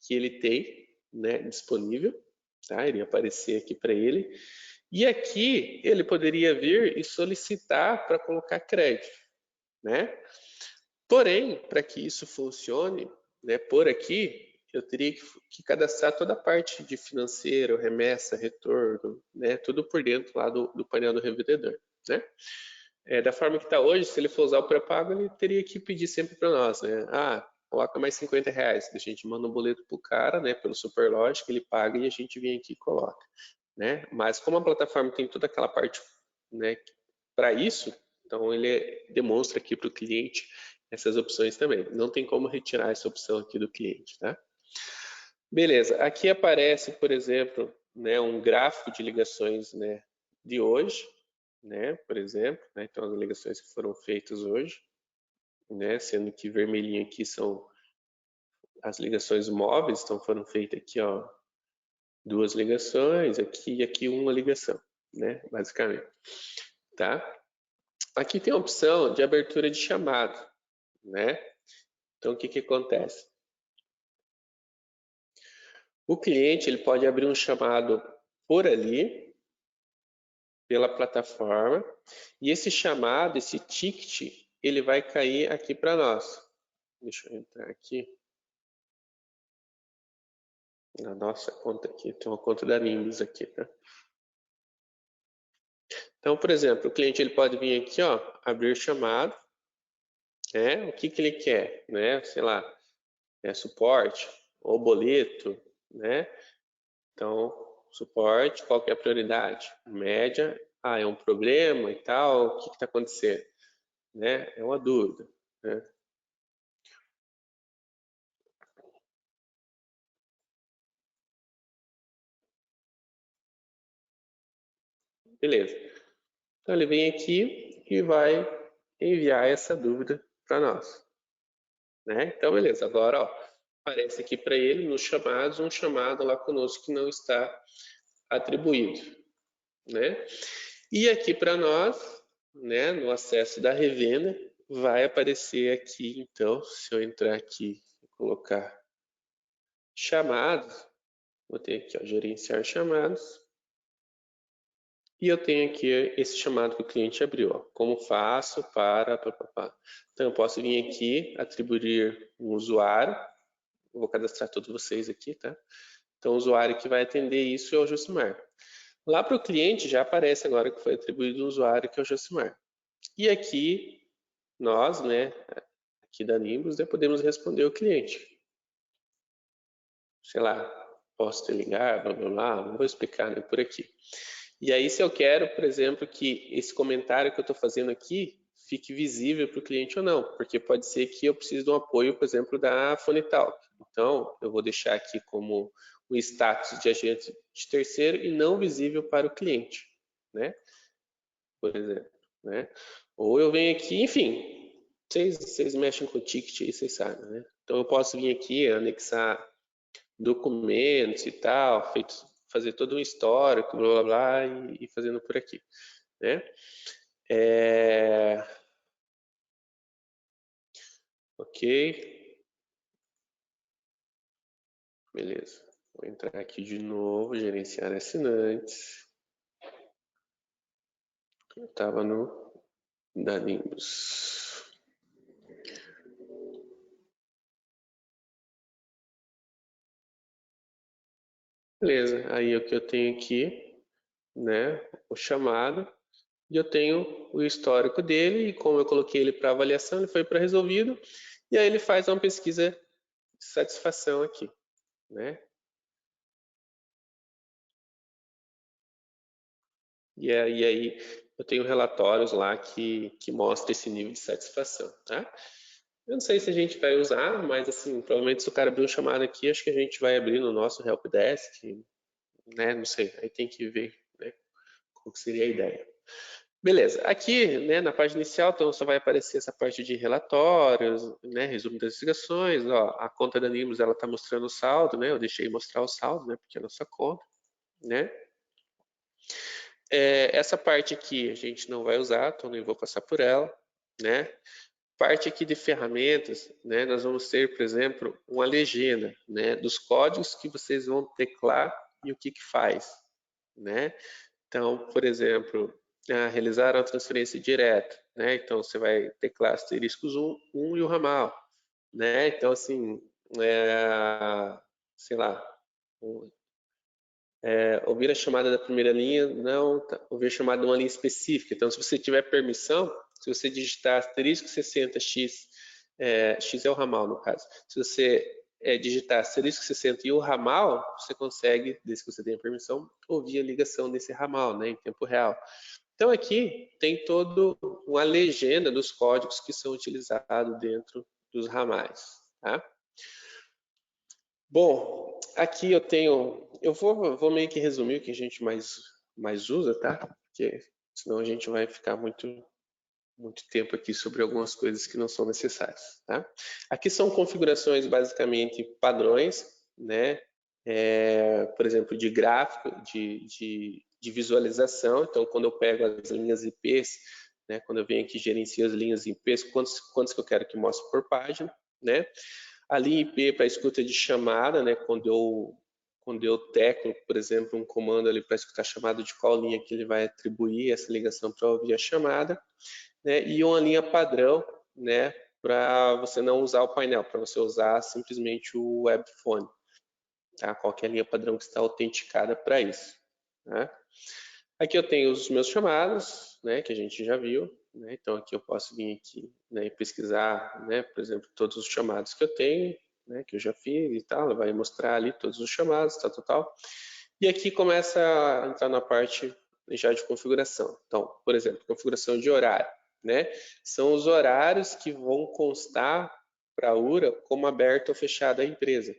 que ele tem, né, disponível, tá? Iria aparecer aqui para ele. E aqui ele poderia vir e solicitar para colocar crédito, né? Porém, para que isso funcione, né, por aqui, eu teria que cadastrar toda a parte de financeiro, remessa, retorno, né, tudo por dentro lá do painel do revendedor, né? Da forma que está hoje, se ele for usar o pré-pago, ele teria que pedir sempre para nós, né? Ah, coloca mais R$ 50. A gente manda um boleto para o cara, né, pelo Superlógica, ele paga e a gente vem aqui e coloca, né? Mas como a plataforma tem toda aquela parte, né, para isso, então ele demonstra aqui para o cliente essas opções também. Não tem como retirar essa opção aqui do cliente, tá? Beleza. Aqui aparece, por exemplo, né, um gráfico de ligações, né, de hoje, né, por exemplo, né, então as ligações que foram feitas hoje, né, sendo que vermelhinho aqui são as ligações móveis, então foram feitas aqui, ó, 2 ligações, aqui e aqui uma ligação, né, basicamente, tá? Aqui tem a opção de abertura de chamado, né? Então o que que acontece? O cliente ele pode abrir um chamado por ali, pela plataforma, e esse chamado, esse ticket, ele vai cair aqui para nós. Deixa eu entrar aqui na nossa conta aqui, tem uma conta da Nimbus aqui, tá? Então, por exemplo, o cliente ele pode vir aqui, ó, abrir chamado, né? O que que ele quer, né? Sei lá, suporte ou boleto, né? Então, suporte, qual que é a prioridade? Média, é um problema e tal, o que está acontecendo? Né? É uma dúvida. Né? Beleza. Então, ele vem aqui e vai enviar essa dúvida para nós. Né? Então, beleza. Agora, ó, aparece aqui para ele nos chamados um chamado lá conosco que não está atribuído. Né? E aqui para nós, né, no acesso da revenda, vai aparecer aqui, então, se eu entrar aqui e colocar chamados, vou ter aqui, ó, gerenciar chamados, e eu tenho aqui esse chamado que o cliente abriu, ó, como faço para... Então, eu posso vir aqui, atribuir um usuário, vou cadastrar todos vocês aqui, tá? Então, o usuário que vai atender isso é o Josimar. Lá para o cliente já aparece agora que foi atribuído um usuário que é o Josimar. E aqui, nós, né, aqui da Nimbus, né, podemos responder o cliente. Sei lá, posso te ligar, blá, blá, blá, não vou explicar, né, por aqui. E aí, se eu quero, por exemplo, que esse comentário que eu estou fazendo aqui fique visível para o cliente ou não, porque pode ser que eu precise de um apoio, por exemplo, da Fonitalk. Então, eu vou deixar aqui como o status de agente de terceiro e não visível para o cliente, né? Por exemplo, né? Ou eu venho aqui, enfim, vocês mexem com ticket aí, vocês sabem, né? Então, eu posso vir aqui, anexar documentos e tal, fazer todo um histórico, blá blá blá, e fazendo por aqui, né? Ok, beleza. Vou entrar aqui de novo, gerenciar assinantes. Eu estava no da Nimbus. Beleza, aí o que eu tenho aqui, né, o chamado, e eu tenho o histórico dele, e como eu coloquei ele para avaliação, ele foi para resolvido, e aí ele faz uma pesquisa de satisfação aqui, né? E aí eu tenho relatórios lá que mostram esse nível de satisfação, tá? Eu não sei se a gente vai usar, mas assim, provavelmente se o cara abrir um chamado aqui, acho que a gente vai abrir no nosso helpdesk, né? Não sei, aí tem que ver, né, qual que seria a ideia. Beleza, aqui, né, na página inicial, então só vai aparecer essa parte de relatórios, né, resumo das investigações, ó, a conta da Nimbus, ela está mostrando o saldo, né, eu deixei mostrar o saldo, né, porque é a nossa conta, né. Essa parte aqui a gente não vai usar, então nem vou passar por ela, né. Parte aqui de ferramentas, né, nós vamos ter, por exemplo, uma legenda, né, dos códigos que vocês vão teclar e o que que faz, né. Então, por exemplo, realizar a transferência direta, né? Então você vai teclar asteriscos 1 e o ramal, né? Então assim, sei lá, ouvir a chamada da primeira linha, não, ouvir a chamada de uma linha específica. Então, se você tiver permissão, se você digitar asterisco 60x, x é o ramal no caso. Se você digitar asterisco 60 e o ramal, você consegue, desde que você tenha permissão, ouvir a ligação desse ramal, né, em tempo real. Então aqui tem toda uma legenda dos códigos que são utilizados dentro dos ramais, tá? Bom, aqui eu vou meio que resumir o que a gente mais usa, tá? Porque senão a gente vai ficar muito tempo aqui sobre algumas coisas que não são necessárias, tá? Aqui são configurações basicamente padrões, né? Por exemplo, de gráfico, de visualização. Então, quando eu pego as linhas IPs, né? Quando eu venho aqui gerencio as linhas IPs, quantos que eu quero que mostre por página, né? A linha IP para escuta de chamada, né? Quando eu teclo, por exemplo, um comando ali para escutar chamada, de qual linha que ele vai atribuir essa ligação para ouvir a chamada, né? E uma linha padrão, né? Para você não usar o painel, para você usar simplesmente o webphone, tá? Qualquer linha padrão que está autenticada para isso, né? Aqui eu tenho os meus chamados, né? Que a gente já viu, né? Então aqui eu posso vir aqui, né, e pesquisar, né? Por exemplo, todos os chamados que eu tenho, né? Que eu já fiz e tal. Ela vai mostrar ali todos os chamados, tal. E aqui começa a entrar na parte já de configuração. Então, por exemplo, configuração de horário, né? São os horários que vão constar para a URA como aberta ou fechada a empresa,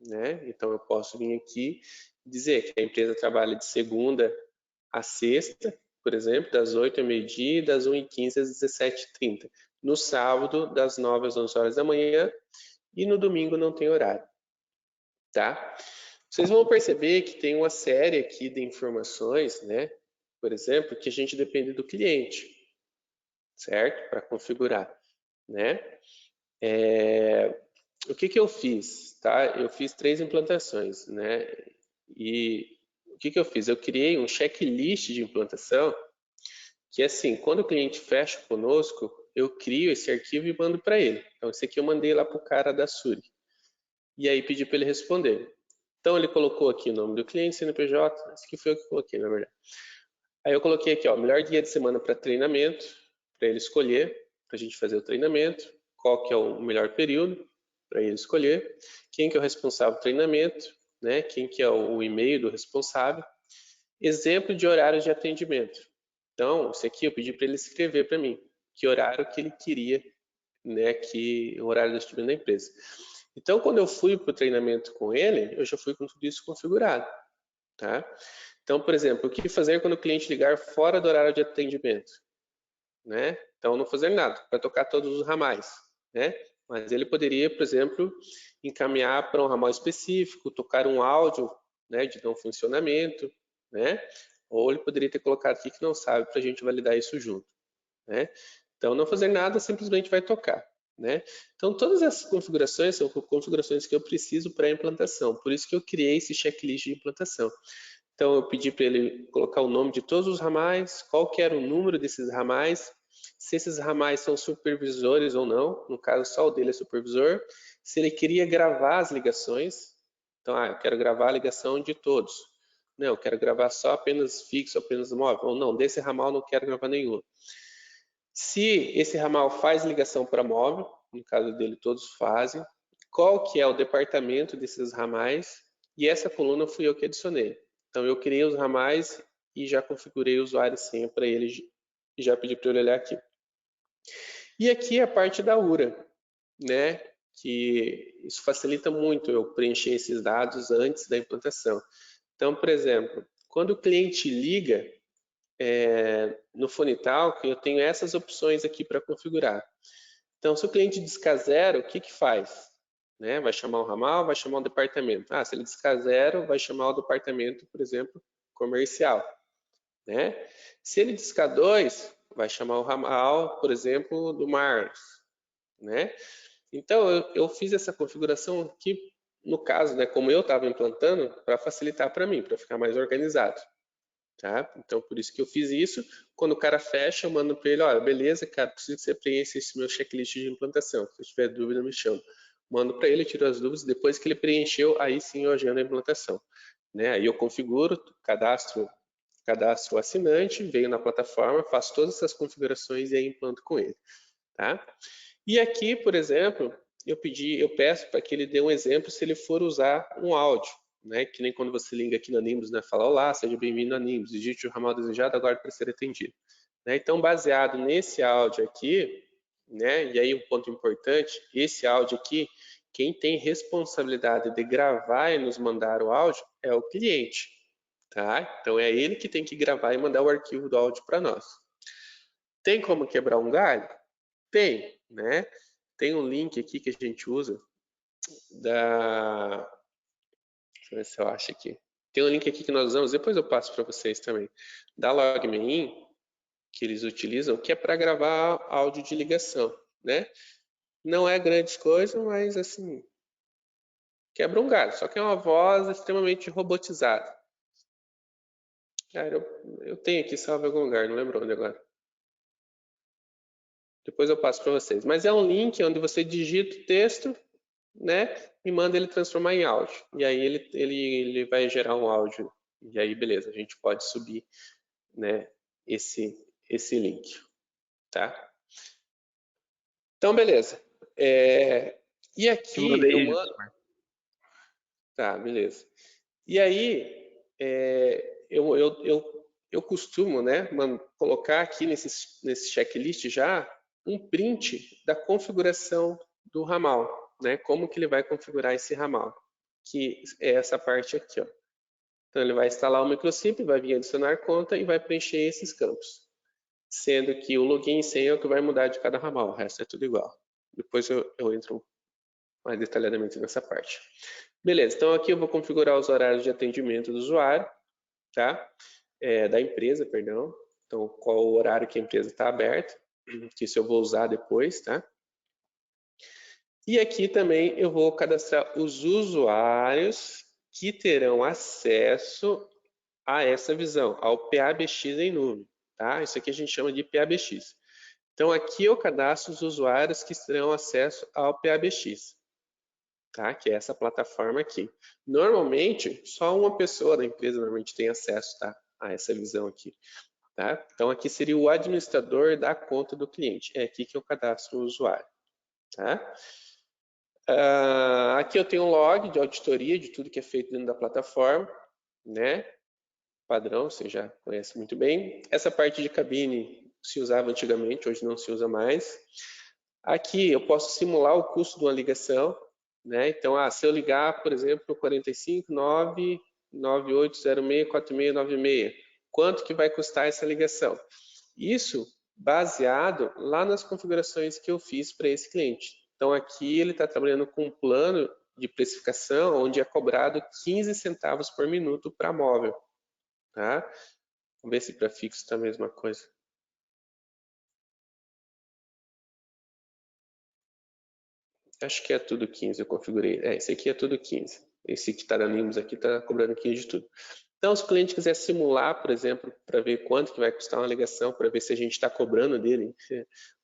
né? Então eu posso vir aqui dizer que a empresa trabalha de segunda a sexta, por exemplo, das 8 ao meio-dia e das 1h15 às 17h30. No sábado, das 9 às 11 horas da manhã, e no domingo não tem horário, tá? Vocês vão perceber que tem uma série aqui de informações, né? Por exemplo, que a gente depende do cliente, certo? Para configurar, né? O que eu fiz, tá? Eu fiz 3 implantações, né? E o que eu fiz? Eu criei um checklist de implantação que, assim, quando o cliente fecha conosco, eu crio esse arquivo e mando para ele. Então, esse aqui eu mandei lá para o cara da Suri. E aí pedi para ele responder. Então, ele colocou aqui o nome do cliente, CNPJ, esse aqui foi eu que coloquei, na verdade. Aí eu coloquei aqui, ó, melhor dia de semana para treinamento, para ele escolher, para a gente fazer o treinamento, qual que é o melhor período, para ele escolher, quem que é o responsável do treinamento, né, quem que é o e-mail do responsável, exemplo de horários de atendimento. Então, isso aqui eu pedi para ele escrever para mim, que horário que ele queria, né, o horário do atendimento da empresa. Então, quando eu fui para o treinamento com ele, eu já fui com tudo isso configurado, tá? Então, por exemplo, o que fazer quando o cliente ligar fora do horário de atendimento, né? Então, não fazer nada, vai tocar todos os ramais, né? Mas ele poderia, por exemplo, encaminhar para um ramal específico, tocar um áudio, né, de não funcionamento, né? Ou ele poderia ter colocado aqui que não sabe para a gente validar isso junto, né? Então, não fazer nada, simplesmente vai tocar, né? Então, todas essas configurações são configurações que eu preciso para a implantação. Por isso que eu criei esse checklist de implantação. Então, eu pedi para ele colocar o nome de todos os ramais, qual que era o número desses ramais, se esses ramais são supervisores ou não, no caso só o dele é supervisor, se ele queria gravar as ligações, Então, eu quero gravar a ligação de todos. Não, eu quero gravar só apenas fixo, apenas móvel. Ou não, desse ramal não quero gravar nenhum. Se esse ramal faz ligação para móvel, no caso dele todos fazem, qual que é o departamento desses ramais, e essa coluna fui eu que adicionei. Então eu criei os ramais e já configurei o usuário e senha para ele e já pedi para ele olhar aqui. E aqui é a parte da URA, né? Que isso facilita muito eu preencher esses dados antes da implantação. Então, por exemplo, quando o cliente liga no Phone-Talk, eu tenho essas opções aqui para configurar. Então, se o cliente discar zero, o que que faz? Né? Vai chamar o ramal, vai chamar o departamento. Se ele discar zero, vai chamar o departamento, por exemplo, comercial. Né? Se ele discar 2, vai chamar o ramal, por exemplo, do Marlos. Né? Então, eu fiz essa configuração aqui, no caso, né, como eu estava implantando, para facilitar para mim, para ficar mais organizado. Tá? Então, por isso que eu fiz isso. Quando o cara fecha, eu mando para ele, olha, beleza, cara, preciso que você preencha esse meu checklist de implantação. Se tiver dúvida, me chama. Mando para ele, tiro as dúvidas. Depois que ele preencheu, aí sim eu agendo a implantação. Né? Aí eu configuro, cadastro o assinante, venho na plataforma, faço todas essas configurações e aí implanto com ele. Tá? E aqui, por exemplo, eu peço para que ele dê um exemplo se ele for usar um áudio. Né, que nem quando você liga aqui no Nimbus, né, fala, olá, seja bem-vindo a Nimbus, digite o ramal desejado, aguarde para ser atendido. Né, então, baseado nesse áudio aqui, né, e aí um ponto importante, esse áudio aqui, quem tem responsabilidade de gravar e nos mandar o áudio é o cliente. Tá? Então, é ele que tem que gravar e mandar o arquivo do áudio para nós. Tem como quebrar um galho? Tem. Né? Tem um link aqui que a gente usa da... Deixa eu ver se eu acho aqui. Tem um link aqui que nós usamos, depois eu passo para vocês também, da LogMeIn, que eles utilizam, que é para gravar áudio de ligação, né? Não é grande coisa, mas assim, quebra um galho, só que é uma voz extremamente robotizada. Cara, eu tenho aqui salvo em algum lugar, não lembro onde agora. Depois eu passo para vocês. Mas é um link onde você digita o texto, né? E manda ele transformar em áudio. E aí ele vai gerar um áudio. E aí, beleza, a gente pode subir, né, esse link, tá? Então, beleza. E aqui eu mando... Tá, beleza. E aí, eu costumo, né, colocar aqui nesse checklist já um print da configuração do ramal, né? Como que ele vai configurar esse ramal, que é essa parte aqui, ó. Então ele vai instalar o microSIP, vai vir adicionar conta e vai preencher esses campos, sendo que o login e senha é o que vai mudar de cada ramal, o resto é tudo igual. Depois eu entro mais detalhadamente nessa parte. Beleza, então aqui eu vou configurar os horários de atendimento do usuário, tá? Da empresa, perdão. Então, qual o horário que a empresa está aberta, que isso eu vou usar depois, tá? E aqui também eu vou cadastrar os usuários que terão acesso a essa visão, ao PABX em nuvem, tá? Isso aqui a gente chama de PABX. Então, aqui eu cadastro os usuários que terão acesso ao PABX, tá? Que é essa plataforma aqui. Normalmente, só uma pessoa da empresa normalmente tem acesso, tá? A essa visão aqui, tá? Então, aqui seria o administrador da conta do cliente. É aqui que eu cadastro o usuário, tá? Aqui eu tenho um log de auditoria de tudo que é feito dentro da plataforma, né? Padrão, você já conhece muito bem. Essa parte de cabine se usava antigamente, hoje não se usa mais. Aqui eu posso simular o custo de uma ligação, né? Então, se eu ligar, por exemplo, 45 99806 4696, quanto que vai custar essa ligação? Isso baseado lá nas configurações que eu fiz para esse cliente. Então, aqui ele está trabalhando com um plano de precificação onde é cobrado 15 centavos por minuto para móvel. Tá? Vamos ver se para fixo está a mesma coisa. Acho que é tudo 15, eu configurei. Esse aqui é tudo 15. Esse que está na Nimbus aqui está cobrando 15 de tudo. Então, se o cliente quiser simular, por exemplo, para ver quanto que vai custar uma ligação, para ver se a gente está cobrando dele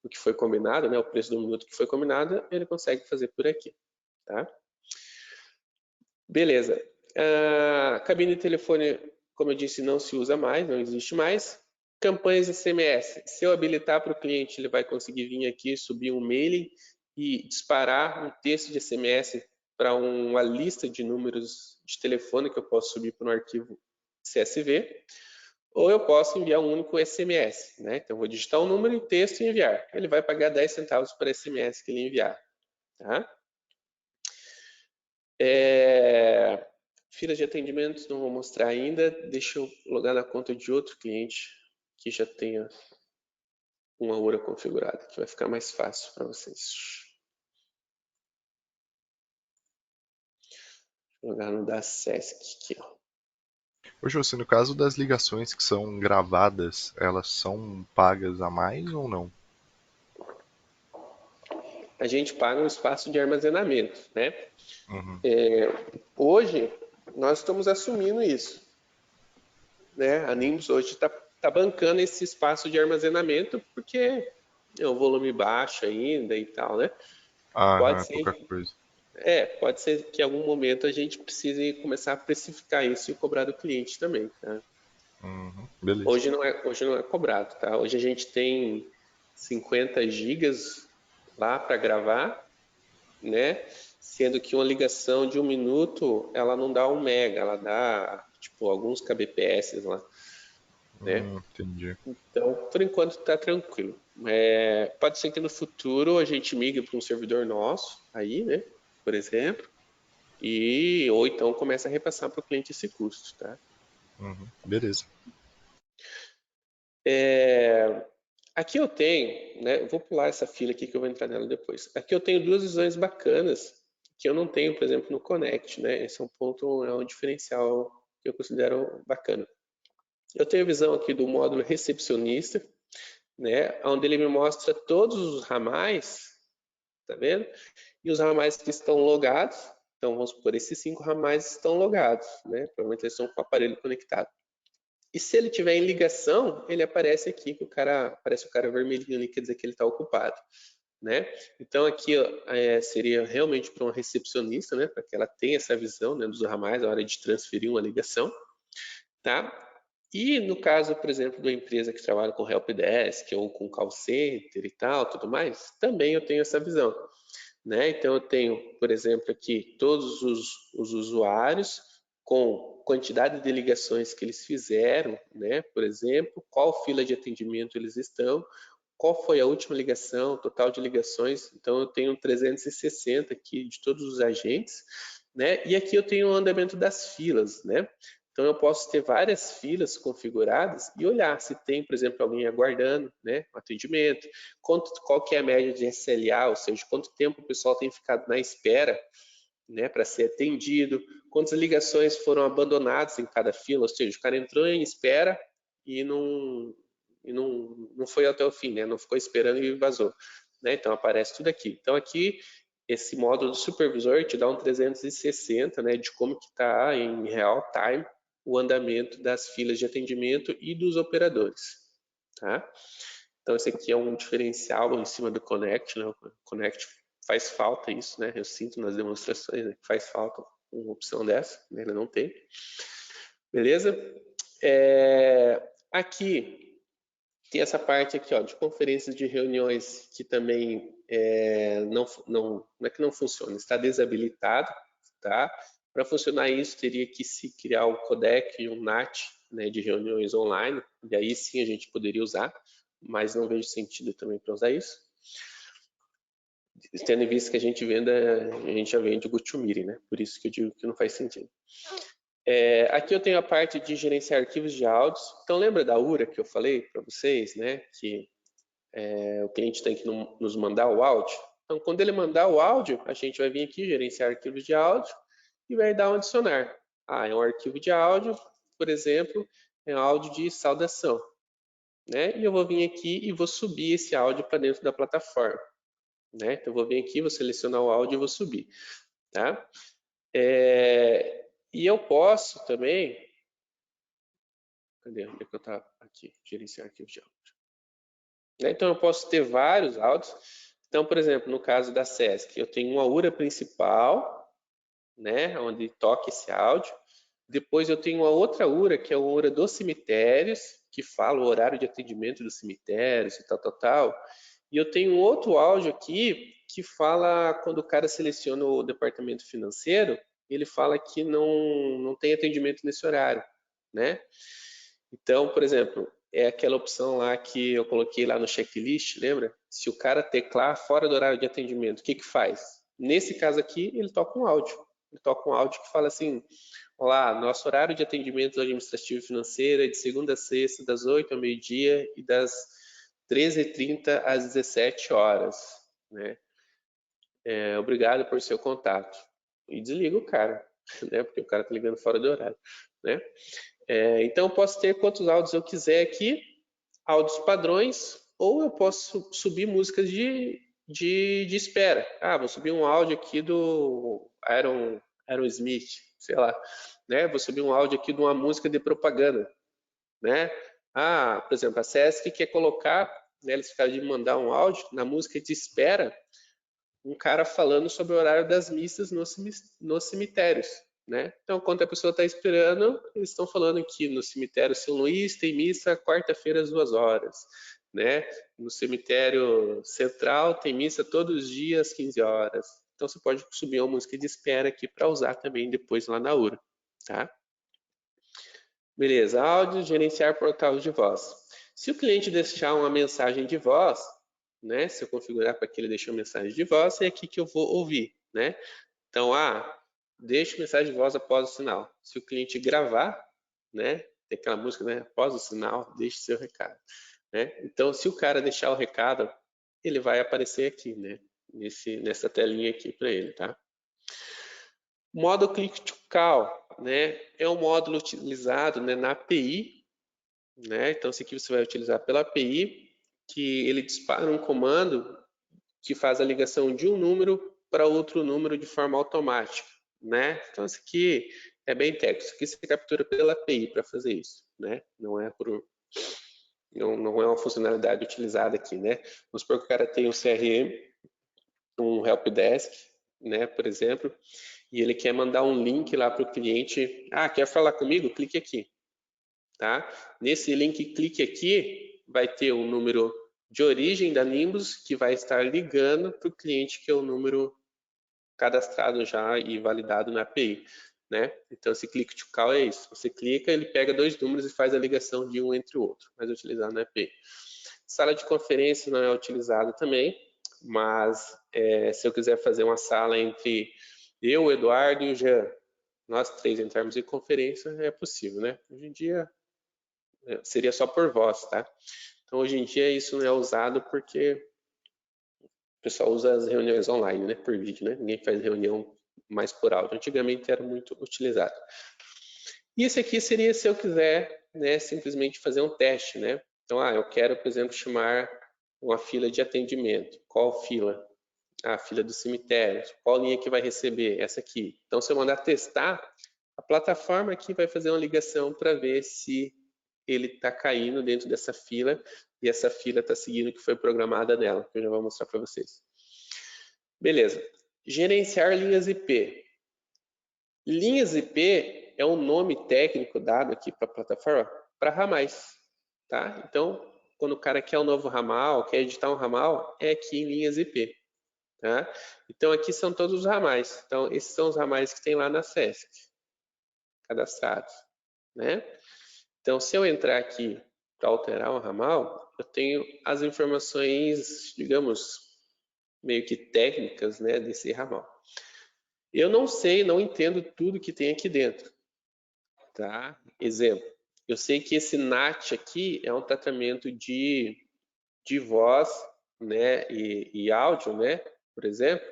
o que foi combinado, né, o preço do minuto que foi combinado, ele consegue fazer por aqui. Tá? Beleza. A cabine de telefone, como eu disse, não se usa mais, não existe mais. Campanhas SMS. Se eu habilitar para o cliente, ele vai conseguir vir aqui, subir um mailing e disparar um texto de SMS para uma lista de números de telefone que eu posso subir para um arquivo CSV. Ou eu posso enviar um único SMS, né? Então, eu vou digitar um número em texto e enviar. Ele vai pagar 10 centavos por SMS que ele enviar, tá? Filas de atendimentos não vou mostrar ainda. Deixa eu logar na conta de outro cliente que já tenha uma Aura configurada, que vai ficar mais fácil para vocês. Vou logar no da Sesc aqui, ó. Ô, José, no caso das ligações que são gravadas, elas são pagas a mais ou não? A gente paga um espaço de armazenamento, né? Uhum. Hoje, nós estamos assumindo isso, né? A Nimbus hoje está bancando esse espaço de armazenamento porque é um volume baixo ainda e tal, né? Ah, é Pode pouca ser, coisa. pode ser que em algum momento a gente precise começar a precificar isso e cobrar do cliente também, tá? Uhum. Beleza. Hoje não é cobrado, tá? Hoje a gente tem 50 gigas lá para gravar, né? Sendo que uma ligação de 1 minuto, ela não dá 1 mega, ela dá, tipo, alguns kbps lá, né? Entendi. Então, por enquanto, está tranquilo. Pode ser que no futuro a gente migre para um servidor nosso, aí, né? Por exemplo, ou então comece a repassar para o cliente esse custo, tá? Uhum. Beleza. Aqui eu tenho, né? Eu vou pular essa fila aqui que eu vou entrar nela depois. Aqui eu tenho duas visões bacanas que eu não tenho, por exemplo, no Connect, né? Esse é um ponto, é um diferencial que eu considero bacana. Eu tenho a visão aqui do módulo recepcionista, né? Onde ele me mostra todos os ramais, tá vendo? E os ramais que estão logados. Então, vamos supor, esses 5 ramais estão logados, né? Provavelmente eles estão com o aparelho conectado. E se ele tiver em ligação, ele aparece aqui, que aparece o cara vermelhinho ali, quer dizer que ele está ocupado, né? Então aqui seria realmente para uma recepcionista, né? Para que ela tenha essa visão, né, dos ramais na hora de transferir uma ligação, tá? E no caso, por exemplo, de uma empresa que trabalha com helpdesk ou com call center e tal, tudo mais, também eu tenho essa visão, né? Então eu tenho, por exemplo, aqui todos os usuários com quantidade de ligações que eles fizeram, né? Por exemplo, qual fila de atendimento eles estão, qual foi a última ligação, total de ligações. Então eu tenho 360 aqui de todos os agentes, né? E aqui eu tenho o andamento das filas, né? Então eu posso ter várias filas configuradas e olhar se tem, por exemplo, alguém aguardando, né, um atendimento, qual que é a média de SLA, ou seja, quanto tempo o pessoal tem ficado na espera, né, para ser atendido, quantas ligações foram abandonadas em cada fila, ou seja, o cara entrou em espera e não foi até o fim, né, não ficou esperando e vazou, né, então aparece tudo aqui. Então aqui esse módulo do supervisor te dá um 360, né, de como que está em real time o andamento das filas de atendimento e dos operadores, tá? Então esse aqui é um diferencial em cima do Connect, né? O Connect faz falta isso, né? Eu sinto nas demonstrações, né, que faz falta uma opção dessa, né? Ele não tem. Beleza? Aqui tem essa parte aqui, ó, de conferências de reuniões que também não é que não funciona, está desabilitado, tá? Para funcionar isso, teria que se criar um codec e um NAT, né, de reuniões online, e aí sim a gente poderia usar, mas não vejo sentido também para usar isso. Tendo em vista que a gente já vende o GoToMeeting, né? Por isso que eu digo que não faz sentido. Aqui eu tenho a parte de gerenciar arquivos de áudios. Então lembra da URA que eu falei para vocês, né? Que o cliente tem que nos mandar o áudio. Então quando ele mandar o áudio, a gente vai vir aqui gerenciar arquivos de áudio e vai dar um adicionar. É um arquivo de áudio, por exemplo, é um áudio de saudação, né? E eu vou vir aqui e vou subir esse áudio para dentro da plataforma, né? Então eu vou vir aqui, vou selecionar o áudio e vou subir, tá? E eu posso também, cadê? Onde é que eu estava? Aqui, gerenciar arquivo de áudio. Então eu posso ter vários áudios. Então, por exemplo, no caso da Sesc, eu tenho uma URA principal, né, onde toca esse áudio. Depois eu tenho uma outra URA, que é a URA dos cemitérios, que fala o horário de atendimento dos cemitérios e tal. E eu tenho um outro áudio aqui que fala quando o cara seleciona o departamento financeiro, ele fala que não tem atendimento nesse horário, né? Então, por exemplo, é aquela opção lá que eu coloquei lá no checklist, lembra? Se o cara teclar fora do horário de atendimento, o que que faz? Nesse caso aqui, ele toca um áudio. Ele toca um áudio que fala assim: olá, nosso horário de atendimento administrativo e financeiro é de segunda a sexta, das 8 ao meio-dia e das 13h30 às 17 horas, né? Obrigado por seu contato. E desliga o cara, né? Porque o cara tá ligando fora do horário, né? Então, eu posso ter quantos áudios eu quiser aqui, áudios padrões, ou eu posso subir músicas de espera. Vou subir um áudio aqui do Aerosmith, sei lá, né? Vou subir um áudio aqui de uma música de propaganda, né? Por exemplo, a Sesc quer colocar, né, eles ficaram de mandar um áudio na música de espera, um cara falando sobre o horário das missas nos cemitérios, né? Então, quando a pessoa está esperando, eles estão falando que no cemitério São Luís tem missa quarta-feira às 2 horas, né? No cemitério Central tem missa todos os dias às 15 horas. Então, você pode subir uma música de espera aqui para usar também depois lá na URA, tá? Beleza, áudio, gerenciar portal de voz. Se o cliente deixar uma mensagem de voz, né? Se eu configurar para que ele deixe uma mensagem de voz, é aqui que eu vou ouvir, né? Então, deixe mensagem de voz após o sinal. Se o cliente gravar, né? Tem aquela música, né? Após o sinal, deixe seu recado, né? Então, se o cara deixar o recado, ele vai aparecer aqui, né? Nessa telinha aqui para ele, tá? Modo Click to Call, né? É um módulo utilizado, né, na API, né? Então, esse aqui você vai utilizar pela API, que ele dispara um comando que faz a ligação de um número para outro número de forma automática, né? Então, isso aqui é bem técnico. Isso aqui você captura pela API para fazer isso, né? Não é uma funcionalidade utilizada aqui, né? Vamos supor que o cara tem um CRM, um helpdesk, né, por exemplo, e ele quer mandar um link lá para o cliente. Quer falar comigo? Clique aqui, tá? Nesse link, clique aqui, vai ter o número de origem da Nimbus que vai estar ligando para o cliente, que é o número cadastrado já e validado na API, né? Então, esse click to call é isso. Você clica, ele pega dois números e faz a ligação de um entre o outro, mas é utilizado na API. Sala de conferência não é utilizada também, mas se eu quiser fazer uma sala entre eu, o Eduardo e o Jean, nós três entrarmos em conferência, é possível, né? Hoje em dia seria só por voz, tá? Então, hoje em dia isso não é usado porque o pessoal usa as reuniões online, né? Por vídeo, né? Ninguém faz reunião mais por áudio. Antigamente era muito utilizado. E esse aqui seria se eu quiser, né, simplesmente fazer um teste, né? Então, eu quero, por exemplo, chamar uma fila de atendimento. Qual fila? A fila do cemitério. Qual linha que vai receber? Essa aqui. Então, se eu mandar testar, a plataforma aqui vai fazer uma ligação para ver se ele está caindo dentro dessa fila e essa fila está seguindo o que foi programada dela, que eu já vou mostrar para vocês. Beleza. Gerenciar linhas IP. Linhas IP é um nome técnico dado aqui para a plataforma para ramais, tá? Então, quando o cara quer um novo ramal, quer editar um ramal, é aqui em linhas IP, tá? Então, aqui são todos os ramais. Então, esses são os ramais que tem lá na Sesc, cadastrados, né? Então, se eu entrar aqui para alterar um ramal, eu tenho as informações, digamos, meio que técnicas, né, desse ramal. Eu não sei, não entendo tudo que tem aqui dentro, tá? Exemplo, eu sei que esse NAT aqui é um tratamento de voz, né, e áudio, né, por exemplo,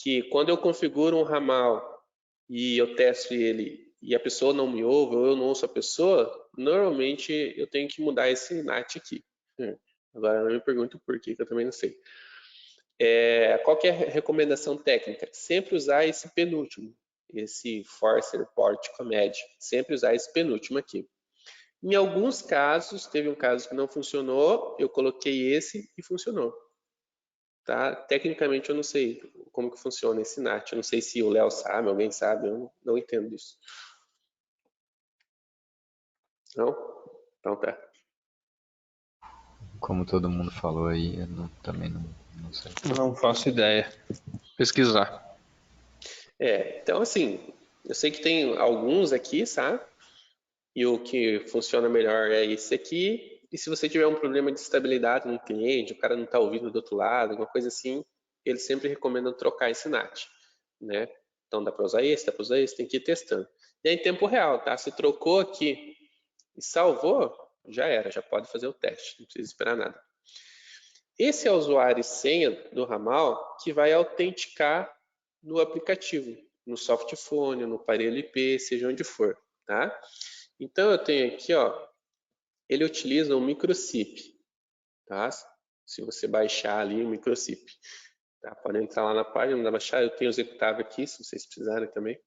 que quando eu configuro um ramal e eu testo ele e a pessoa não me ouve ou eu não ouço a pessoa, normalmente eu tenho que mudar esse NAT aqui. Agora não me pergunto por que eu também não sei. Qual que é a recomendação técnica? Sempre usar esse penúltimo, esse Forcer Port Command. Sempre usar esse penúltimo aqui. Em alguns casos, teve um caso que não funcionou, eu coloquei esse e funcionou. tá? Tecnicamente eu não sei como que funciona esse NAT, eu não sei se o Léo sabe, alguém sabe, eu não entendo isso. Não? Então tá. Como todo mundo falou aí, eu também não sei. Não faço ideia. Pesquisar. Então assim, eu sei que tem alguns aqui, sabe? E o que funciona melhor é esse aqui. E se você tiver um problema de estabilidade no cliente, o cara não está ouvindo do outro lado, alguma coisa assim, eles sempre recomendam trocar esse NAT, né? Então dá para usar esse, dá para usar esse, tem que ir testando. E aí em tempo real, tá? Se trocou aqui e salvou, já era, já pode fazer o teste, não precisa esperar nada. Esse é o usuário e senha do ramal que vai autenticar no aplicativo, no softphone, no aparelho IP, seja onde for, tá? Então eu tenho aqui, ó, ele utiliza um microchip, tá? Se você baixar ali o microchip, tá? Pode entrar lá na página da baixar, eu tenho o executável aqui, se vocês precisarem também.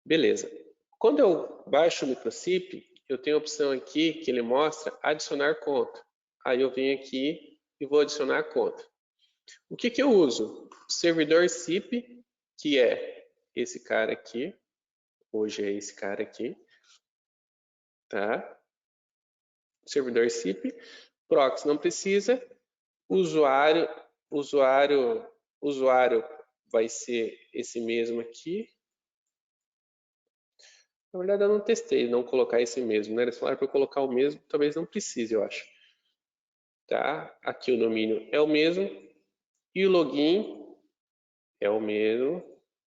Beleza. Quando eu baixo o microchip, eu tenho a opção aqui que ele mostra adicionar conta. Aí eu venho aqui e vou adicionar a conta. O que eu uso? O servidor SIP, que é esse cara aqui. Hoje é esse cara aqui, tá? Servidor SIP, proxy não precisa, usuário vai ser esse mesmo aqui. Na verdade eu não testei não colocar esse mesmo, né? Eles falaram para eu colocar o mesmo, talvez não precise, eu acho. Tá? Aqui o domínio é o mesmo e o login é o mesmo.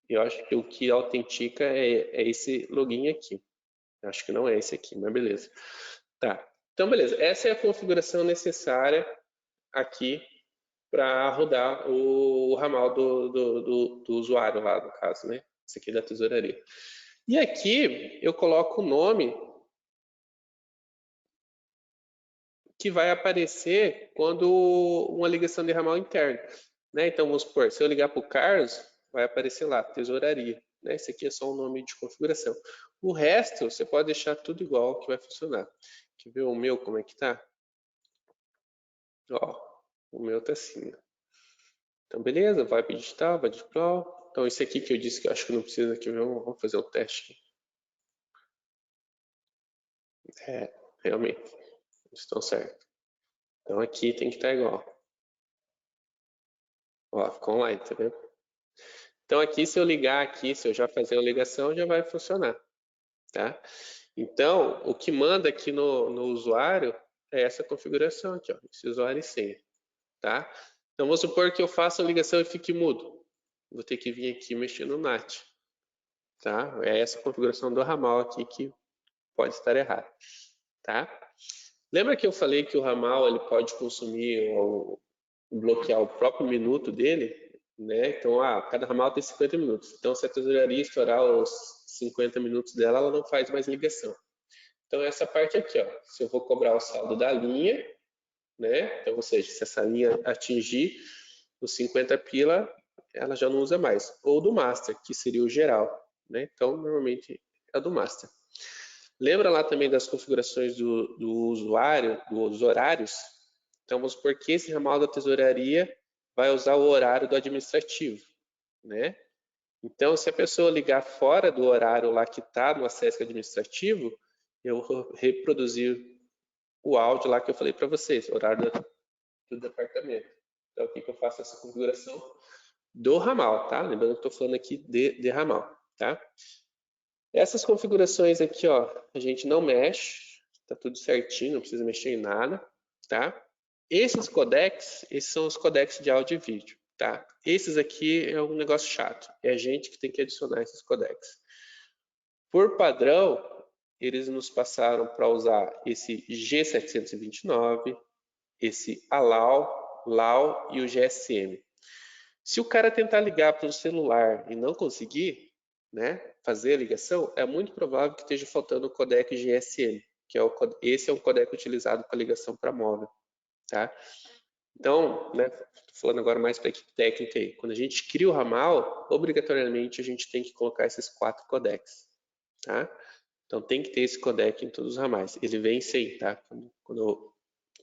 Eu acho que o que autentica é esse login aqui. Eu acho que não é esse aqui, mas beleza. Tá. Então, beleza. Essa é a configuração necessária aqui para rodar o ramal do usuário lá, no caso, né? Esse aqui é da tesouraria. E aqui eu coloco o nome que vai aparecer quando uma ligação de ramal interno, né? Então, vamos supor, se eu ligar para o Carlos, vai aparecer lá, tesouraria, né? Esse aqui é só um nome de configuração. O resto, você pode deixar tudo igual que vai funcionar. Quer ver o meu como é que tá? Ó, o meu tá assim, ó. Então, beleza, vai para digital, vai de Pro. Então, esse aqui que eu disse que eu acho que não precisa aqui, vamos fazer o teste. Realmente, estão certo. Então, aqui tem que estar igual. Ó, ficou online, tá vendo? Então, aqui, se eu ligar aqui, se eu já fazer a ligação, já vai funcionar, tá? Então, o que manda aqui no usuário é essa configuração aqui, ó, esse usuário e senha, tá? Então, vamos supor que eu faça a ligação e fique mudo. Vou ter que vir aqui mexer no NAT, tá? É essa configuração do ramal aqui que pode estar errada, tá? Lembra que eu falei que o ramal ele pode consumir ou bloquear o próprio minuto dele, né? Então, cada ramal tem 50 minutos. Então, se a tesouraria estourar os 50 minutos dela, ela não faz mais ligação. Então, essa parte aqui, ó, se eu vou cobrar o saldo da linha, né? Então, ou seja, se essa linha atingir os 50 pila, ela já não usa mais. Ou do master, que seria o geral, né? Então, normalmente é do master. Lembra lá também das configurações do usuário, dos horários? Então, vamos supor que esse ramal da tesouraria vai usar o horário do administrativo, né? Então, se a pessoa ligar fora do horário lá que está no acesso administrativo, eu vou reproduzir o áudio lá que eu falei para vocês, horário do departamento. Então, aqui que eu faço essa configuração do ramal, tá? Lembrando que estou falando aqui de ramal, tá? Essas configurações aqui, ó, a gente não mexe, tá tudo certinho, não precisa mexer em nada, tá? Esses codecs, esses são os codecs de áudio e vídeo, tá? Esses aqui é um negócio chato, é a gente que tem que adicionar esses codecs. Por padrão, eles nos passaram para usar esse G729, esse ALAU, LAU e o GSM. Se o cara tentar ligar para um celular e não conseguir, né, fazer a ligação, é muito provável que esteja faltando o codec GSM, que é esse é um codec utilizado para ligação para móvel, tá? Então, né, tô falando agora mais para a equipe técnica aí. Quando a gente cria o ramal, obrigatoriamente a gente tem que colocar esses 4 codecs, tá? Então tem que ter esse codec em todos os ramais. Ele vem sem, tá?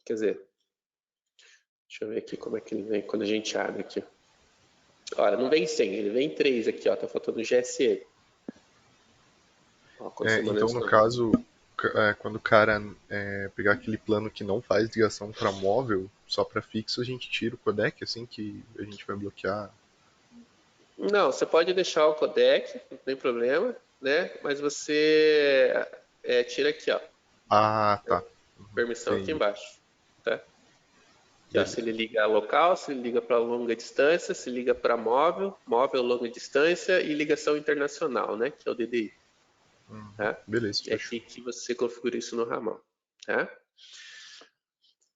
Quer dizer, Deixa eu ver aqui como é que ele vem quando a gente abre aqui. Olha, não vem 100, ele vem 3 aqui, ó, tá faltando o GSE. Ó, Então, no caso, quando o cara pegar aquele plano que não faz ligação para móvel, só para fixo, a gente tira o codec, assim, que a gente vai bloquear. Não, você pode deixar o codec, não tem problema, né? Mas você tira aqui, ó. Ah, tá. Permissão aqui Entendi. embaixo, tá? Aqui, ó, se ele liga local, se ele liga para longa distância, se liga para móvel, móvel longa distância e ligação internacional, né? Que é o DDI. Tá? Beleza, É fechou. aqui que você configura isso no ramal, tá?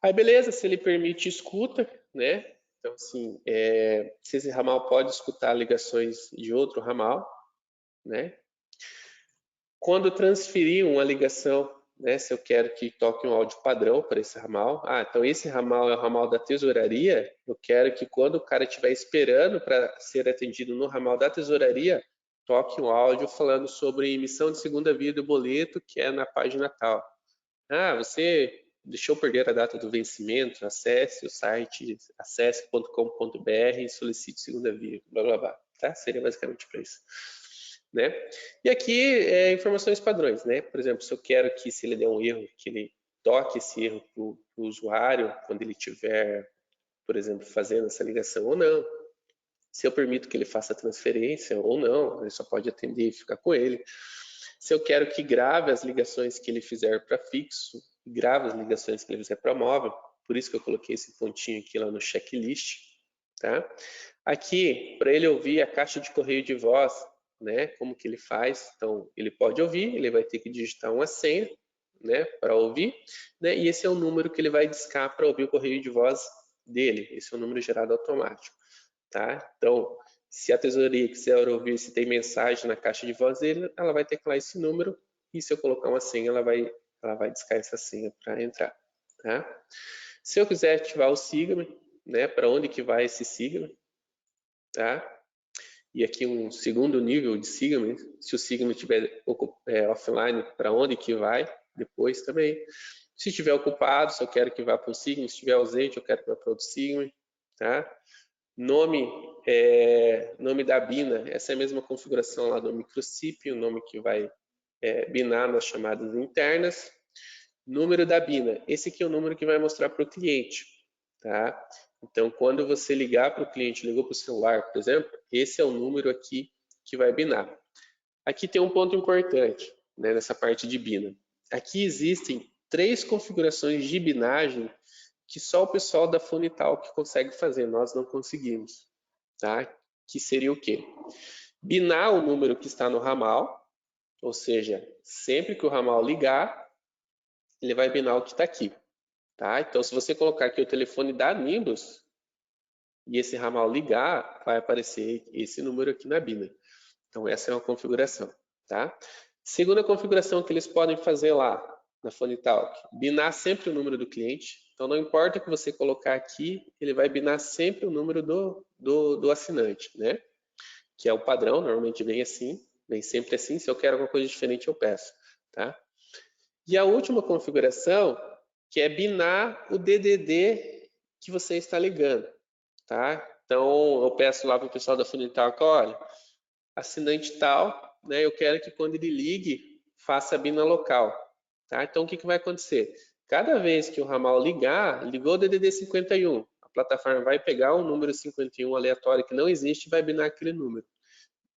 Aí beleza, se ele permite escuta, né? Então assim, se esse ramal pode escutar ligações de outro ramal, né? Quando transferir uma ligação, né? Se eu quero que toque um áudio padrão para esse ramal, então esse ramal é o ramal da tesouraria, eu quero que quando o cara estiver esperando para ser atendido no ramal da tesouraria, toque um áudio falando sobre emissão de segunda via do boleto, que é na página tal. Você deixou perder a data do vencimento, acesse o site acesse.com.br e solicite segunda via, blá blá blá, tá? Seria basicamente para isso, né? E aqui informações padrões, né? Por exemplo, se eu quero que se ele der um erro, que ele toque esse erro para o usuário quando ele estiver, por exemplo, fazendo essa ligação ou não. Se eu permito que ele faça a transferência ou não, ele só pode atender e ficar com ele. Se eu quero que grave as ligações que ele fizer para fixo, grave as ligações que ele fizer para móvel, por isso que eu coloquei esse pontinho aqui lá no checklist, tá? Aqui, para ele ouvir a caixa de correio de voz, né? Como que ele faz? Então, ele pode ouvir, ele vai ter que digitar uma senha, né? Para ouvir, né? E esse é o número que ele vai discar para ouvir o correio de voz dele. Esse é o número gerado automático, tá? Então, se a tesouraria quiser ouvir se tem mensagem na caixa de voz dele, ela vai teclar esse número e se eu colocar uma senha, ela vai discar essa senha para entrar, tá? Se eu quiser ativar o Sigma, né? Para onde que vai esse Sigma, tá? E aqui um segundo nível de Sigma, se o Sigma estiver offline, para onde que vai depois também. Se estiver ocupado, se eu quero que vá para o Sigma, se estiver ausente, eu quero que vá para outro Sigma, tá? Nome da bina, essa é a mesma configuração lá do microCIP, o nome que vai binar nas chamadas internas. Número da bina, esse aqui é o número que vai mostrar para o cliente, tá? Então, quando você ligar para o cliente, ligou para o celular, por exemplo, esse é o número aqui que vai binar. Aqui tem um ponto importante, né, nessa parte de bina. Aqui existem 3 configurações de binagem que só o pessoal da Funital consegue fazer, nós não conseguimos, tá? Que seria o quê? Binar o número que está no ramal, ou seja, sempre que o ramal ligar, ele vai binar o que está aqui, tá? Então, se você colocar aqui o telefone da Nimbus e esse ramal ligar, vai aparecer esse número aqui na bina. Então, essa é uma configuração, tá? Segunda configuração que eles podem fazer lá na Funital, binar sempre o número do cliente. Então, não importa o que você colocar aqui, ele vai binar sempre o número do assinante, né? Que é o padrão, normalmente vem assim, vem sempre assim. Se eu quero alguma coisa diferente, eu peço, tá? E a última configuração, que é binar o DDD que você está ligando, tá? Então, eu peço lá para o pessoal da Funital, olha, assinante tal, né? Eu quero que quando ele ligue, faça a bina local, tá? Então, o que vai acontecer? Cada vez que o ramal ligar, ligou o DDD 51, a plataforma vai pegar um número 51 aleatório que não existe e vai binar aquele número.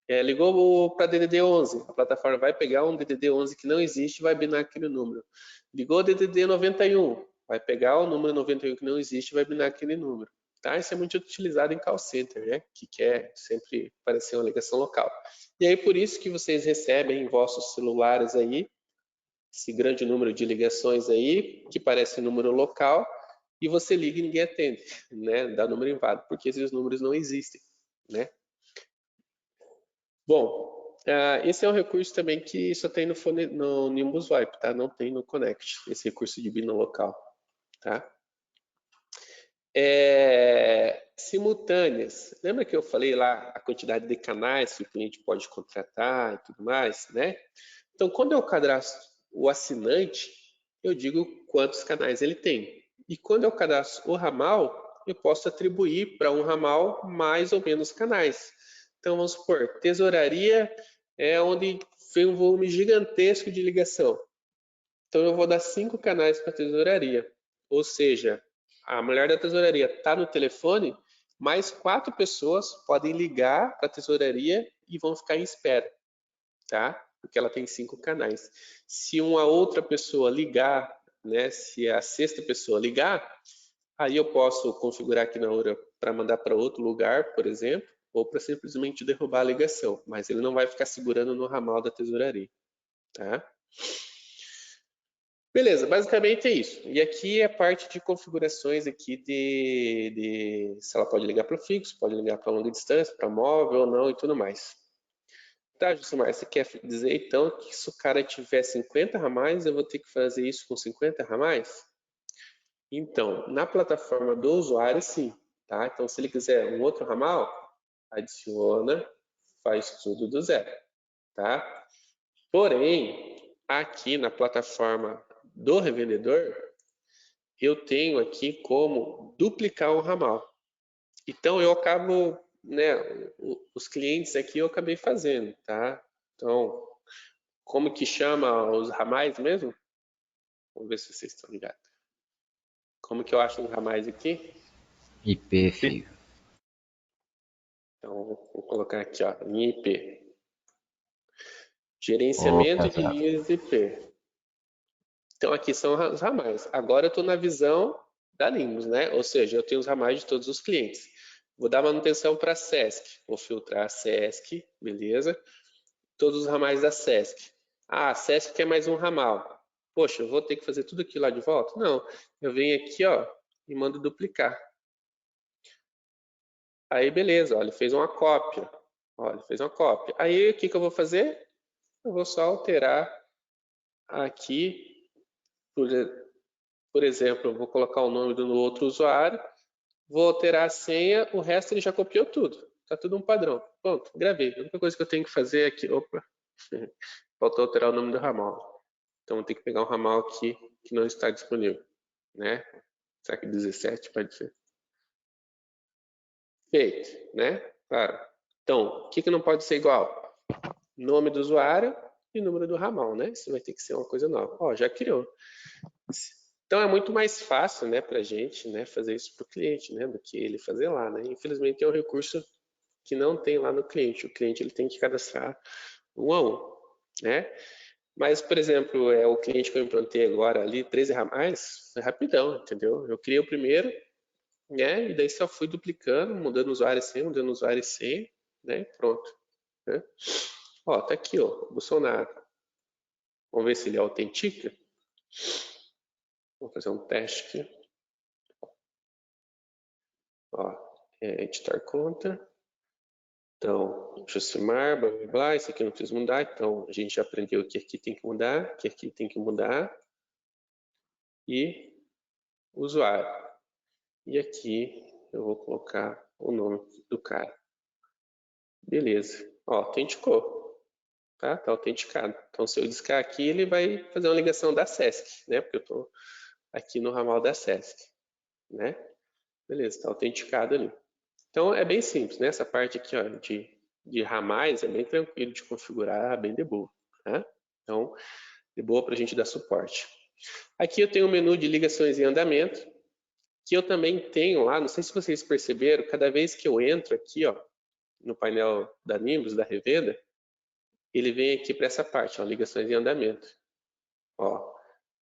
Ligou para DDD 11, a plataforma vai pegar um DDD 11 que não existe e vai binar aquele número. Ligou o DDD 91, vai pegar o número 91 que não existe e vai binar aquele número. Tá? Isso é muito utilizado em call center, né? Que quer sempre parecer uma ligação local. E aí, por isso que vocês recebem em vossos celulares aí, esse grande número de ligações aí, que parece número local, e você liga e ninguém atende, né? Dá número inválido, porque esses números não existem, né? Bom, esse é um recurso também que só tem no Nimbus VoIP, tá? Não tem no Connect, esse recurso de bina local, tá? Simultâneas. Lembra que eu falei lá a quantidade de canais que o cliente pode contratar e tudo mais, né? Então, quando eu cadastro o assinante, eu digo quantos canais ele tem. E quando eu cadastro o ramal, eu posso atribuir para um ramal mais ou menos canais. Então, vamos supor, tesouraria é onde vem um volume gigantesco de ligação. Então, eu vou dar 5 canais para a tesouraria. Ou seja, a mulher da tesouraria está no telefone, mais 4 pessoas podem ligar para a tesouraria e vão ficar em espera, tá? Porque ela tem 5 canais. Se uma outra pessoa ligar, né, se a sexta pessoa ligar, aí eu posso configurar aqui na hora para mandar para outro lugar, por exemplo, ou para simplesmente derrubar a ligação, mas ele não vai ficar segurando no ramal da tesouraria, tá? Beleza, basicamente é isso. E aqui é a parte de configurações aqui se ela pode ligar para o fixo, pode ligar para longa distância, para móvel ou não e tudo mais. Tá, Josimar, você quer dizer então que se o cara tiver 50 ramais, eu vou ter que fazer isso com 50 ramais? Então, na plataforma do usuário, sim. Tá? Então, se ele quiser um outro ramal, adiciona, faz tudo do zero. Tá? Porém, aqui na plataforma do revendedor, eu tenho aqui como duplicar um ramal. Então, eu acabo, né, os clientes aqui eu acabei fazendo, tá? Então, como que chama os ramais mesmo? Vamos ver se vocês estão ligados. Como que eu acho os ramais aqui? IP, filho. Então, vou colocar aqui, ó, linha IP. Ô, Gerenciamento de pesado. linhas IP. Então, aqui são os ramais. Agora eu estou na visão da Nimbus, né? Ou seja, eu tenho os ramais de todos os clientes. Vou dar manutenção para a SESC. Vou filtrar a SESC, beleza? Todos os ramais da SESC. Ah, a SESC quer mais um ramal. Poxa, eu vou ter que fazer tudo aquilo lá de volta? Não. Eu venho aqui, ó, e mando duplicar. Aí, beleza, olha, ele fez uma cópia. Olha, fez uma cópia. Aí, o que que eu vou fazer? Eu vou só alterar aqui, por exemplo, eu vou colocar o nome do outro usuário, vou alterar a senha, o resto ele já copiou tudo. Tá tudo um padrão. Pronto, gravei. A única coisa que eu tenho que fazer aqui, opa, faltou alterar o nome do ramal. Então, vou ter que pegar um ramal aqui que não está disponível, né? Será que 17 pode ser? Feito, né? Claro. Então, o que não pode ser igual? Nome do usuário e número do ramal, né? Isso vai ter que ser uma coisa nova. Ó, já criou. Então é muito mais fácil, né, para a gente, né, fazer isso para o cliente, né, do que ele fazer lá, né? Infelizmente é um recurso que não tem lá no cliente. O cliente ele tem que cadastrar um a um, né? Mas, por exemplo, o cliente que eu implantei agora ali, 13 ramais, foi rapidão, entendeu? Eu criei o primeiro, né? E daí só fui duplicando, mudando usuário e senha, mudando usuário e senha, né? Pronto. Né? Ó, tá aqui, ó, Bolsonaro. Vamos ver se ele autentica. Vou fazer um teste aqui. Ó, editar conta. Então, Josimar, blá, blá, blá, isso aqui não precisa mudar. Então, a gente já aprendeu que aqui tem que mudar, que aqui tem que mudar. E usuário. E aqui eu vou colocar o nome do cara. Beleza. Ó, autenticou. Tá autenticado. Então, se eu discar aqui, ele vai fazer uma ligação da SESC, né? Porque eu estou aqui no ramal da SESC, né? Beleza, está autenticado ali. Então, é bem simples, né? Essa parte aqui, ó, de ramais é bem tranquilo de configurar, bem de boa, tá? Então, de boa para a gente dar suporte. Aqui eu tenho o menu de ligações em andamento, que eu também tenho lá, não sei se vocês perceberam, cada vez que eu entro aqui, ó, no painel da Nimbus, da revenda, ele vem aqui para essa parte, ó, ligações em andamento. Ó.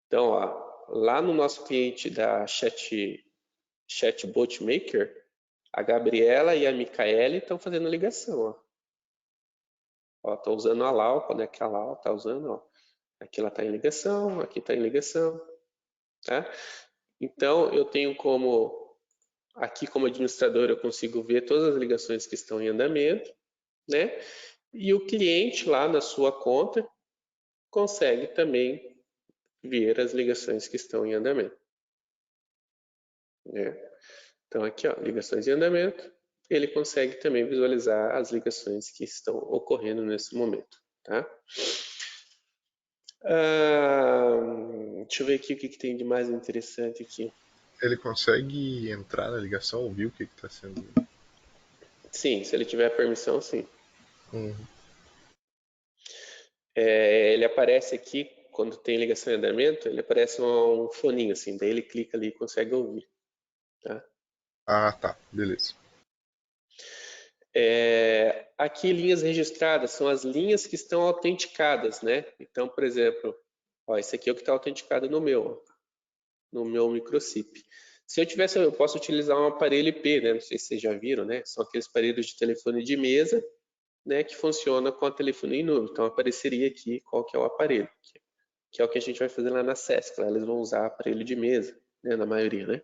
Então, ó, lá no nosso cliente da Chatbot Maker, a Gabriela e a Micaele estão fazendo ligação. Ó. Tô usando a Lau, conecta a Lau, tá usando, ó. Aqui ela está em ligação, aqui está em ligação. Tá? Então, eu tenho como, aqui como administrador, eu consigo ver todas as ligações que estão em andamento, né? E o cliente lá na sua conta consegue também ver as ligações que estão em andamento. Né? Então aqui, ó, ligações em andamento, ele consegue também visualizar as ligações que estão ocorrendo nesse momento. Tá? Deixa eu ver aqui o que tem de mais interessante aqui. Ele consegue entrar na ligação, ouvir o que está sendo. Sim, se ele tiver permissão, sim. Uhum. Ele aparece aqui, quando tem ligação em andamento, ele aparece um foninho assim, daí ele clica ali e consegue ouvir. Tá? Ah, tá. Beleza. Aqui, linhas registradas são as linhas que estão autenticadas, né? Então, por exemplo, ó, esse aqui é o que está autenticado no meu microchip. Se eu tivesse, eu posso utilizar um aparelho IP, né? Não sei se vocês já viram, né? São aqueles aparelhos de telefone de mesa, né? Que funciona com a telefonia em nuvem. Então, apareceria aqui qual que é o aparelho, que é o que a gente vai fazer lá na SESC. Lá eles vão usar aparelho de mesa, né? Na maioria, né?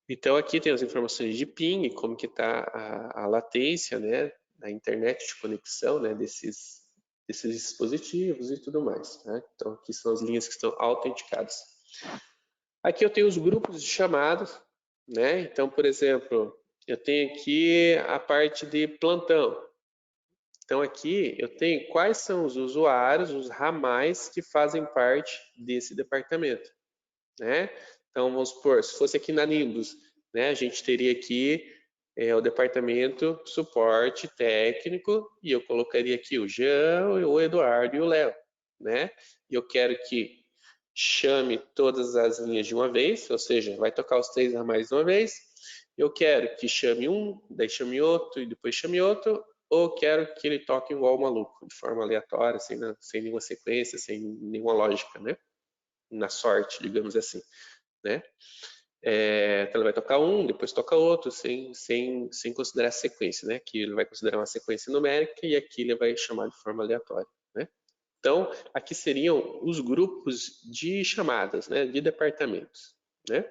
Então, aqui tem as informações de ping, como que está a latência, né? Da internet de conexão, né? Desses dispositivos e tudo mais, né? Então, aqui são as linhas que estão autenticadas. Aqui eu tenho os grupos de chamadas, né? Então, por exemplo, eu tenho aqui a parte de plantão. Então, aqui eu tenho quais são os usuários, os ramais que fazem parte desse departamento, né? Então, vamos supor, se fosse aqui na Nimbus, né? A gente teria aqui o departamento suporte técnico e eu colocaria aqui o Jean, o Eduardo e o Léo, né? E eu quero que chame todas as linhas de uma vez, ou seja, vai tocar os 3 ramais de uma vez. Eu quero que chame um, daí chame outro e depois chame outro, ou quero que ele toque igual o maluco, de forma aleatória, sem nenhuma sequência, sem nenhuma lógica, né? Na sorte, digamos assim, né? Então ele vai tocar um, depois toca outro, sem considerar a sequência, né? Aqui ele vai considerar uma sequência numérica e aqui ele vai chamar de forma aleatória, né? Então, aqui seriam os grupos de chamadas, né? De departamentos, né?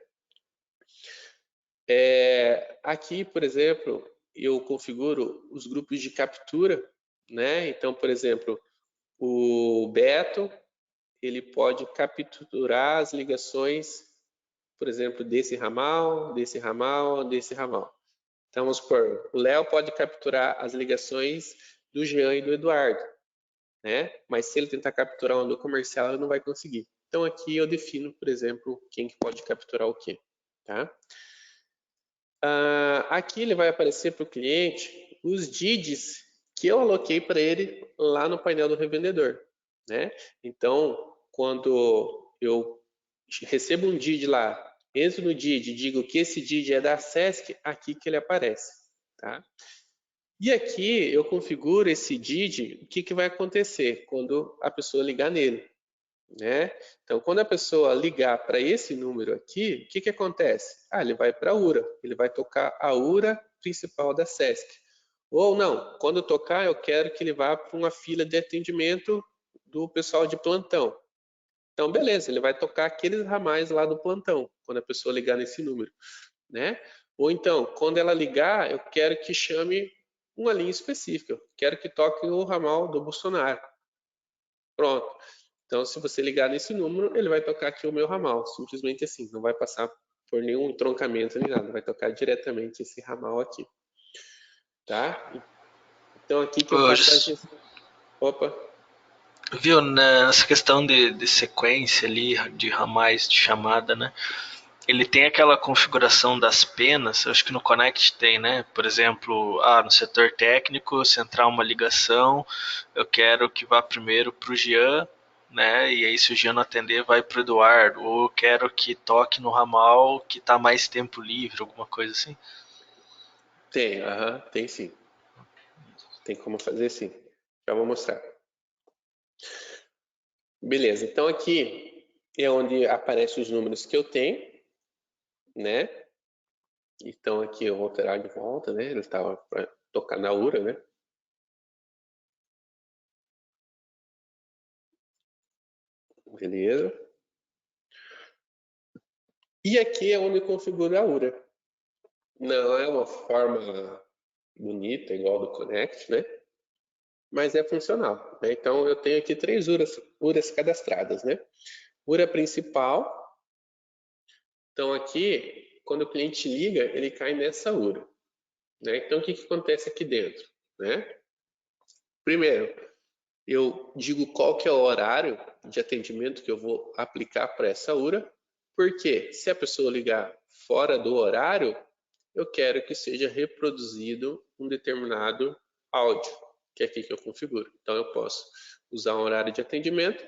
Aqui, por exemplo, eu configuro os grupos de captura, né? Então, por exemplo, o Beto, ele pode capturar as ligações, por exemplo, desse ramal, desse ramal, desse ramal. Então, vamos supor, o Léo pode capturar as ligações do Jean e do Eduardo, né? Mas se ele tentar capturar uma do comercial, ele não vai conseguir. Então, aqui eu defino, por exemplo, quem que pode capturar o quê, tá? Aqui ele vai aparecer para o cliente os DIDs que eu aloquei para ele lá no painel do revendedor, né? Então, quando eu recebo um DID lá, entro no DID e digo que esse DID é da SESC, aqui que ele aparece, tá? E aqui eu configuro esse DID, o que, que vai acontecer quando a pessoa ligar nele, né? Então, quando a pessoa ligar para esse número aqui, o que, que acontece? Ele vai para a URA, ele vai tocar a URA principal da SESC. Ou não, quando tocar, eu quero que ele vá para uma fila de atendimento do pessoal de plantão. Então, beleza, ele vai tocar aqueles ramais lá do plantão, quando a pessoa ligar nesse número, né? Ou então, quando ela ligar, eu quero que chame uma linha específica, eu quero que toque o ramal do Bolsonaro. Pronto. Então, se você ligar nesse número, ele vai tocar aqui o meu ramal, simplesmente assim, não vai passar por nenhum entroncamento nem nada, vai tocar diretamente esse ramal aqui, tá? Então, aqui que eu faço a gestão. Opa. Viu, nessa questão de sequência ali, de ramais de chamada, né? Ele tem aquela configuração das penas, acho que no Connect tem, né? Por exemplo, no setor técnico, se entrar uma ligação, eu quero que vá primeiro para o Jean, né? E aí se o Jean não atender, vai para o Eduardo. Ou eu quero que toque no ramal que está mais tempo livre, alguma coisa assim. Tem, tem sim. Tem como fazer sim. Já vou mostrar. Beleza, então aqui é onde aparecem os números que eu tenho, né? Então aqui eu vou alterar de volta, né? Ele estava para tocar na URA, né? Beleza. E aqui é onde eu configuro a URA. Não é uma forma bonita, igual do Connect, né? Mas é funcional, né? Então eu tenho aqui 3 URAs cadastradas, né? URA principal. Então aqui, quando o cliente liga, ele cai nessa URA, né? Então o que acontece aqui dentro, né? Primeiro, eu digo qual que é o horário de atendimento que eu vou aplicar para essa URA, porque se a pessoa ligar fora do horário, eu quero que seja reproduzido um determinado áudio, que é aqui que eu configuro. Então eu posso usar um horário de atendimento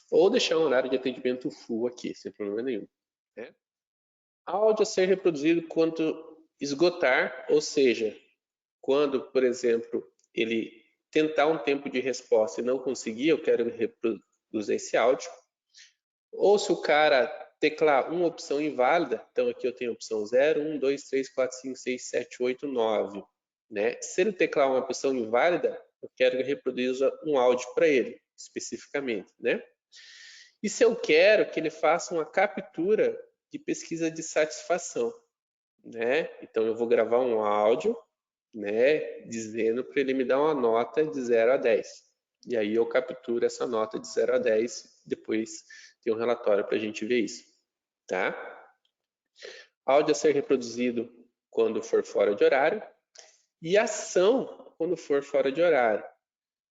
ou deixar um horário de atendimento full aqui, sem problema nenhum. Né? Áudio a ser reproduzido quando esgotar, ou seja, quando, por exemplo, ele tentar um tempo de resposta e não conseguir, eu quero reproduzir esse áudio. Ou se o cara teclar uma opção inválida, então aqui eu tenho a opção 0, 1, 2, 3, 4, 5, 6, 7, 8, 9. Né? Se ele teclar uma opção inválida, eu quero que reproduza um áudio para ele, especificamente. Né? E se eu quero que ele faça uma captura de pesquisa de satisfação, né? Então eu vou gravar um áudio, né, dizendo para ele me dar uma nota de 0 a 10. E aí eu capturo essa nota de 0 a 10, depois tem um relatório para a gente ver isso, tá? Áudio a ser reproduzido quando for fora de horário e ação quando for fora de horário.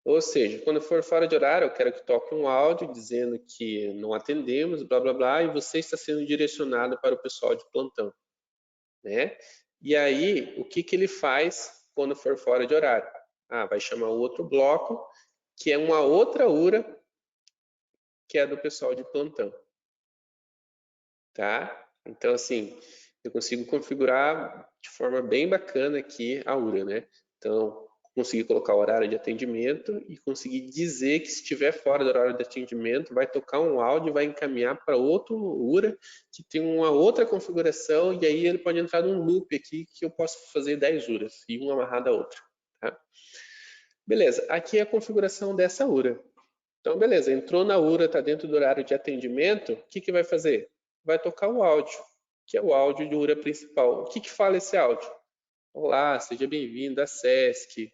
Ou seja, quando for fora de horário, eu quero que toque um áudio dizendo que não atendemos, blá, blá, blá, e você está sendo direcionado para o pessoal de plantão, né? E aí, o que ele faz quando for fora de horário? Ah, vai chamar outro bloco, que é uma outra URA, que é do pessoal de plantão. Tá? Então, assim, eu consigo configurar de forma bem bacana aqui a URA, né? Então, conseguir colocar o horário de atendimento e conseguir dizer que se estiver fora do horário de atendimento, vai tocar um áudio e vai encaminhar para outro URA que tem uma outra configuração e aí ele pode entrar num loop aqui que eu posso fazer 10 URAs e uma amarrada à outra. Tá? Beleza, aqui é a configuração dessa URA. Então, beleza, entrou na URA, está dentro do horário de atendimento, o que vai fazer? Vai tocar o áudio, que é o áudio de URA principal. O que fala esse áudio? Olá, seja bem-vindo à SESC,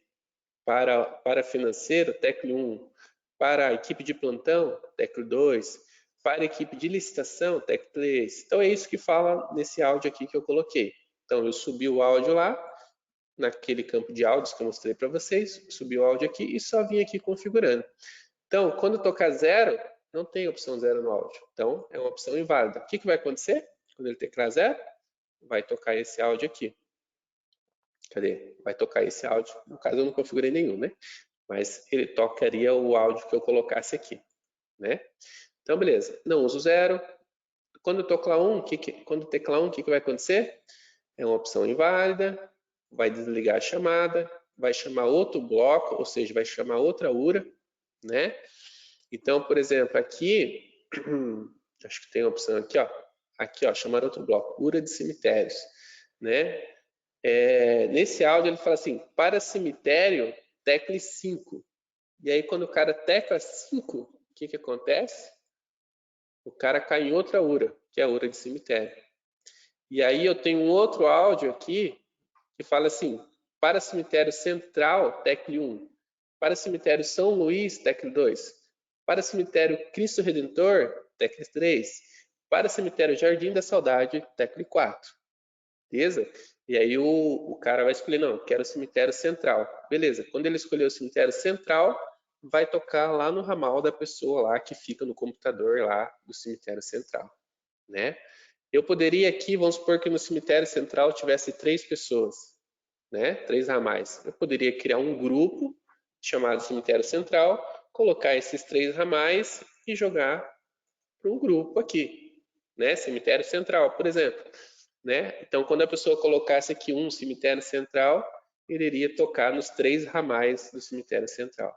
para financeiro, tecla 1, para a equipe de plantão, tecla 2, para a equipe de licitação, tecla 3. Então é isso que fala nesse áudio aqui que eu coloquei. Então eu subi o áudio lá, naquele campo de áudios que eu mostrei para vocês, subi o áudio aqui e só vim aqui configurando. Então, quando tocar 0, não tem opção 0 no áudio. Então, é uma opção inválida. O que vai acontecer? Quando ele teclar 0, vai tocar esse áudio aqui. Cadê? Vai tocar esse áudio. No caso, eu não configurei nenhum, né? Mas ele tocaria o áudio que eu colocasse aqui, né? Então, beleza. Não uso 0. Quando teclar 1, o que vai acontecer? É uma opção inválida, vai desligar a chamada, vai chamar outro bloco, ou seja, vai chamar outra URA, né? Então, por exemplo, aqui, acho que tem a opção aqui, ó, chamar outro bloco, URA de cemitérios, né? Nesse áudio ele fala assim, para cemitério, tecle 5. E aí quando o cara tecla 5, o que acontece? O cara cai em outra URA, que é a URA de cemitério. E aí eu tenho um outro áudio aqui, que fala assim, para cemitério central, tecle 1. Para cemitério São Luís, tecle 2. Para cemitério Cristo Redentor, tecle 3. Para cemitério Jardim da Saudade, tecle 4. Beleza? E aí o cara vai escolher, não, quero o cemitério central. Beleza, quando ele escolher o cemitério central, vai tocar lá no ramal da pessoa lá que fica no computador lá do cemitério central, né? Eu poderia aqui, vamos supor que no cemitério central tivesse 3 pessoas, né? 3 ramais. Eu poderia criar um grupo chamado cemitério central, colocar esses 3 ramais e jogar para um grupo aqui, né? Cemitério central, por exemplo. Né? Então, quando a pessoa colocasse aqui um cemitério central, ele iria tocar nos 3 ramais do cemitério central.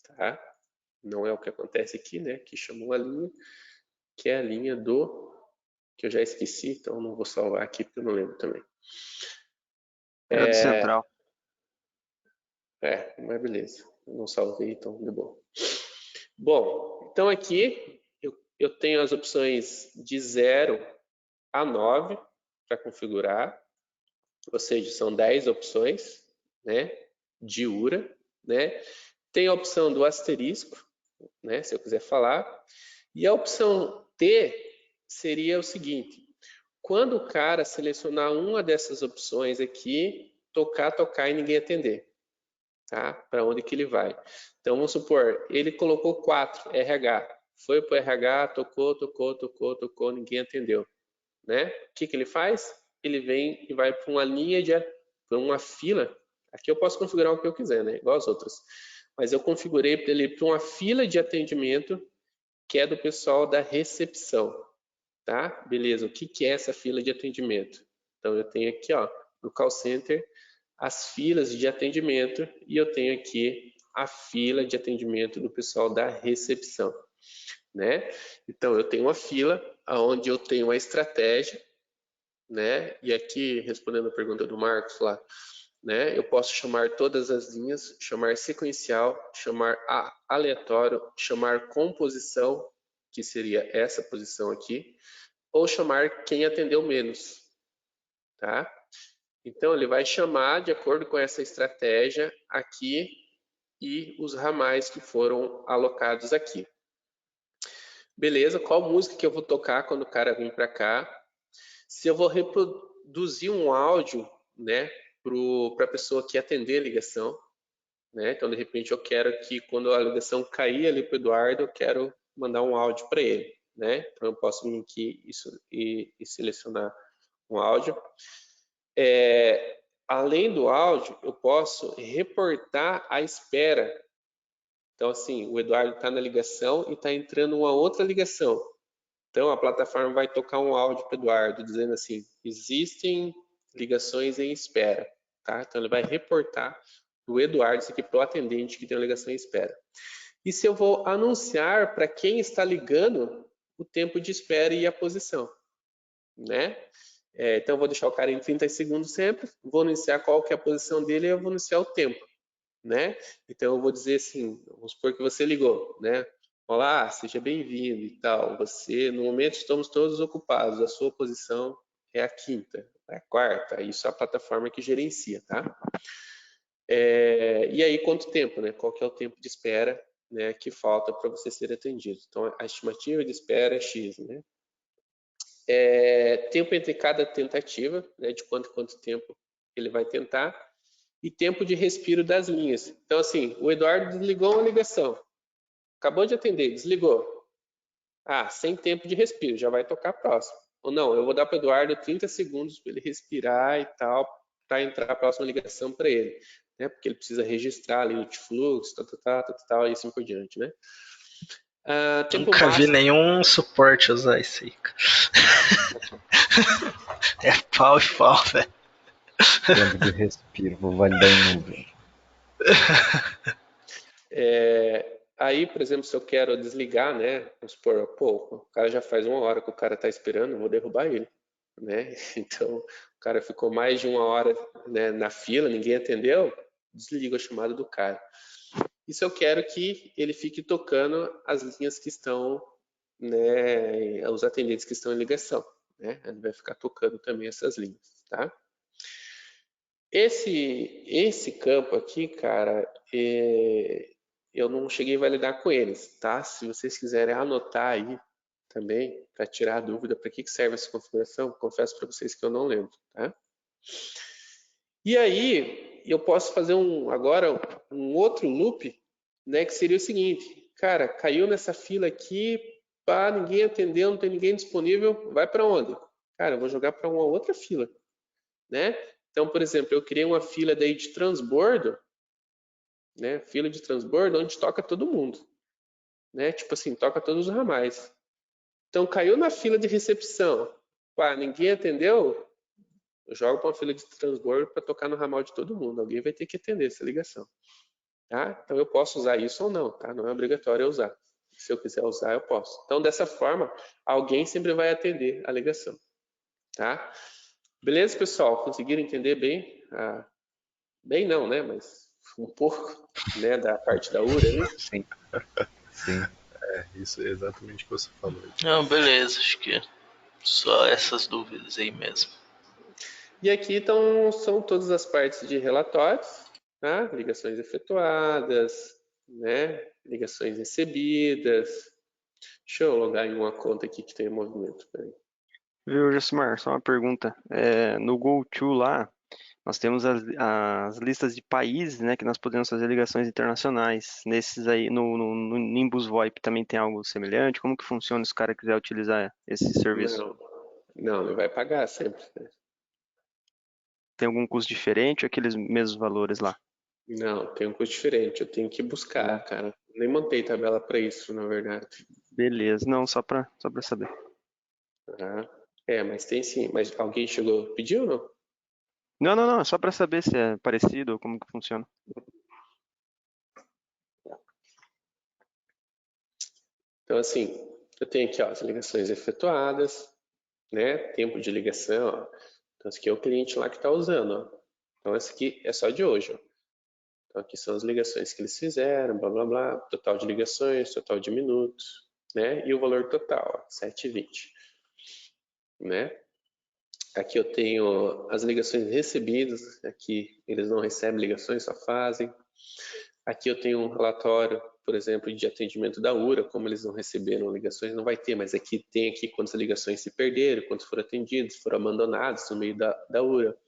Tá? Não é o que acontece aqui, né? Que chamou uma linha, que é a linha do... que eu já esqueci, então não vou salvar aqui porque eu não lembro também. Era do central. Mas beleza. Eu não salvei, então de boa. Bom, então aqui eu tenho as opções de 0 a 9 para configurar, ou seja, são 10 opções, né, de URA, né? Tem a opção do asterisco, né, se eu quiser falar, e a opção T seria o seguinte, quando o cara selecionar uma dessas opções aqui, tocar e ninguém atender, tá? Para onde que ele vai? Então vamos supor, ele colocou 4, RH, foi para o RH, tocou, ninguém atendeu. né? O que ele faz? Ele vem e vai para uma linha para uma fila. Aqui eu posso configurar o que eu quiser, né? Igual as outras. Mas eu configurei para ele ir para uma fila de atendimento que é do pessoal da recepção, tá? Beleza, o que é essa fila de atendimento? Então eu tenho aqui, ó, no call center, as filas de atendimento e eu tenho aqui a fila de atendimento do pessoal da recepção, né? Então eu tenho uma fila onde eu tenho uma estratégia, né? E aqui, respondendo a pergunta do Marcos lá, né? Eu posso chamar todas as linhas, chamar sequencial, chamar aleatório, chamar composição, que seria essa posição aqui, ou chamar quem atendeu menos, tá? Então ele vai chamar de acordo com essa estratégia aqui e os ramais que foram alocados aqui. Beleza, qual música que eu vou tocar quando o cara vir para cá? Se eu vou reproduzir um áudio, né, para a pessoa que atender a ligação, né? Então, de repente, eu quero que quando a ligação cair ali para o Eduardo, eu quero mandar um áudio para ele, né? Então, eu posso vir aqui e selecionar um áudio. Além do áudio, eu posso reportar a espera. Então, assim, o Eduardo está na ligação e está entrando uma outra ligação. Então, a plataforma vai tocar um áudio para o Eduardo, dizendo assim, existem ligações em espera, tá? Então, ele vai reportar do Eduardo, isso aqui para o atendente que tem uma ligação em espera. E se eu vou anunciar para quem está ligando o tempo de espera e a posição, né? Então, eu vou deixar o cara em 30 segundos sempre, vou anunciar qual que é a posição dele e eu vou anunciar o tempo, né? Então, eu vou dizer assim, vamos supor que você ligou, né? Olá, seja bem-vindo e tal. Você, no momento, estamos todos ocupados. A sua posição é a quinta, é a quarta. Isso é a plataforma que gerencia, tá? E aí, quanto tempo, né? Qual que é o tempo de espera, né, que falta para você ser atendido? Então, a estimativa de espera é X, né? Tempo entre cada tentativa, né? De quanto tempo ele vai tentar. E tempo de respiro das linhas. Então, assim, o Eduardo desligou uma ligação. Acabou de atender, desligou. Sem tempo de respiro, já vai tocar próximo. Ou não, eu vou dar para o Eduardo 30 segundos para ele respirar e tal, para entrar a próxima ligação para ele, né? Porque ele precisa registrar ali o fluxo, tal, e assim por diante, né? Nunca vi nenhum suporte usar isso aí. É pau e pau, velho. Tempo de respiro, vou validar em nuvem. Aí, por exemplo, se eu quero desligar, né? Vamos supor, o cara já faz 1 hora que o cara está esperando, eu vou derrubar ele, né? Então, o cara ficou mais de 1 hora, né, na fila, ninguém atendeu, desliga a chamada do cara. E se eu quero que ele fique tocando as linhas que estão, né, os atendentes que estão em ligação, né? Ele vai ficar tocando também essas linhas, tá? Esse campo aqui, cara, eu não cheguei a validar com eles, tá? Se vocês quiserem anotar aí também, para tirar a dúvida, para que serve essa configuração, confesso para vocês que eu não lembro, tá? E aí, eu posso fazer agora um outro loop, né, que seria o seguinte, cara, caiu nessa fila aqui, ninguém atendeu, não tem ninguém disponível, vai para onde? Cara, eu vou jogar para uma outra fila, né? Então, por exemplo, eu criei uma fila daí de transbordo, né? Fila de transbordo onde toca todo mundo, né? Tipo assim, toca todos os ramais. Então, caiu na fila de recepção, ninguém atendeu, eu jogo para uma fila de transbordo para tocar no ramal de todo mundo. Alguém vai ter que atender essa ligação, tá? Então, eu posso usar isso ou não, tá? Não é obrigatório eu usar. Se eu quiser usar, eu posso. Então, dessa forma, alguém sempre vai atender a ligação, tá? Beleza, pessoal? Conseguiram entender bem? Bem não, né? Mas um pouco, né, da parte da URA, né? Sim. Sim. Isso é exatamente o que você falou. Não, beleza, acho que só essas dúvidas aí mesmo. E aqui então são todas as partes de relatórios, tá? Ligações efetuadas, né? Ligações recebidas. Deixa eu logar em uma conta aqui que tem movimento. Peraí. Viu, Josimar, só uma pergunta. No GoTo lá, nós temos as listas de países, né, que nós podemos fazer ligações internacionais. Nesses aí, no Nimbus VoIP também tem algo semelhante? Como que funciona se o cara quiser utilizar esse serviço? Não, ele vai pagar sempre, né? Tem algum custo diferente ou aqueles mesmos valores lá? Não, tem um custo diferente. Eu tenho que buscar, cara. Nem montei tabela para isso, na verdade. Beleza, não, só pra saber. Tá? Mas tem sim. Mas alguém chegou, pediu ou não? Não, só pra saber se é parecido ou como que funciona. Então, assim, eu tenho aqui, ó, as ligações efetuadas, né? Tempo de ligação, ó. Então, esse aqui é o cliente lá que está usando, ó. Então, esse aqui é só de hoje, ó. Então, aqui são as ligações que eles fizeram, blá, blá, blá. Total de ligações, total de minutos, né? E o valor total, ó, 7,20, né? Aqui eu tenho as ligações recebidas, aqui eles não recebem ligações, só fazem. Aqui eu tenho um relatório, por exemplo, de atendimento da URA, como eles não receberam ligações, não vai ter, mas aqui tem aqui quantas ligações se perderam, quantos foram atendidos, foram abandonados no meio da URA.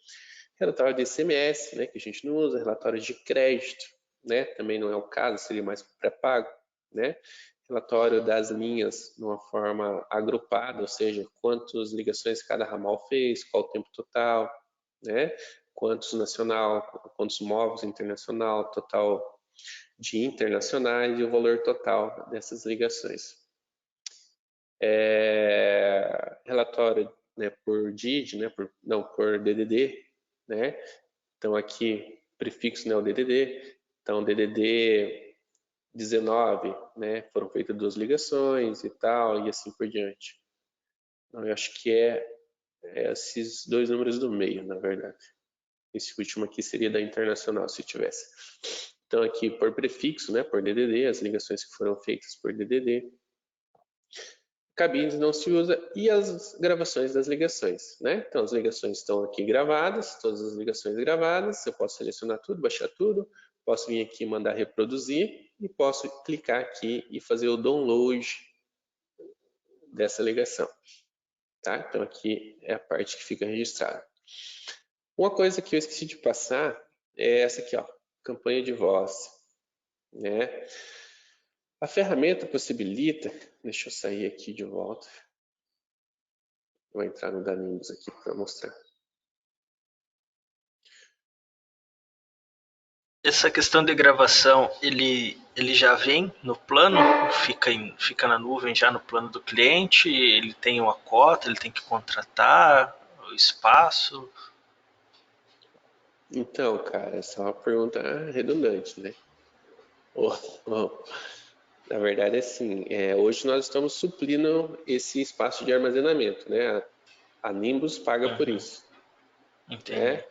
Relatório de SMS, né, que a gente não usa, relatório de crédito, né, também não é o caso, seria mais pré-pago, né? Relatório das linhas de uma forma agrupada, ou seja, quantas ligações cada ramal fez, qual o tempo total, né? Quantos nacional, quantos móveis internacional, total de internacionais e o valor total dessas ligações. Relatório, né, por DID, né, por DDD, né? Então aqui prefixo, né, o DDD. Então DDD 19, né, foram feitas 2 ligações e tal, e assim por diante. Então, eu acho que é esses 2 números do meio, na verdade. Esse último aqui seria da internacional, se tivesse. Então aqui por prefixo, né, por DDD, as ligações que foram feitas por DDD. Cabines não se usa e as gravações das ligações, né? Então as ligações estão aqui gravadas, todas as ligações gravadas, eu posso selecionar tudo, baixar tudo, posso vir aqui e mandar reproduzir e posso clicar aqui e fazer o download dessa ligação, tá? Então aqui é a parte que fica registrada. Uma coisa que eu esqueci de passar é essa aqui, ó, campanha de voz, né? A ferramenta possibilita, deixa eu sair aqui de volta, vou entrar no da Nimbus aqui para mostrar. Essa questão de gravação, ele já vem no plano? Fica na nuvem já no plano do cliente? Ele tem uma cota, ele tem que contratar o espaço? Então, cara, essa é uma pergunta redundante, né? Na verdade, assim, hoje nós estamos suprindo esse espaço de armazenamento, né? A Nimbus paga por isso. Entendi. Né?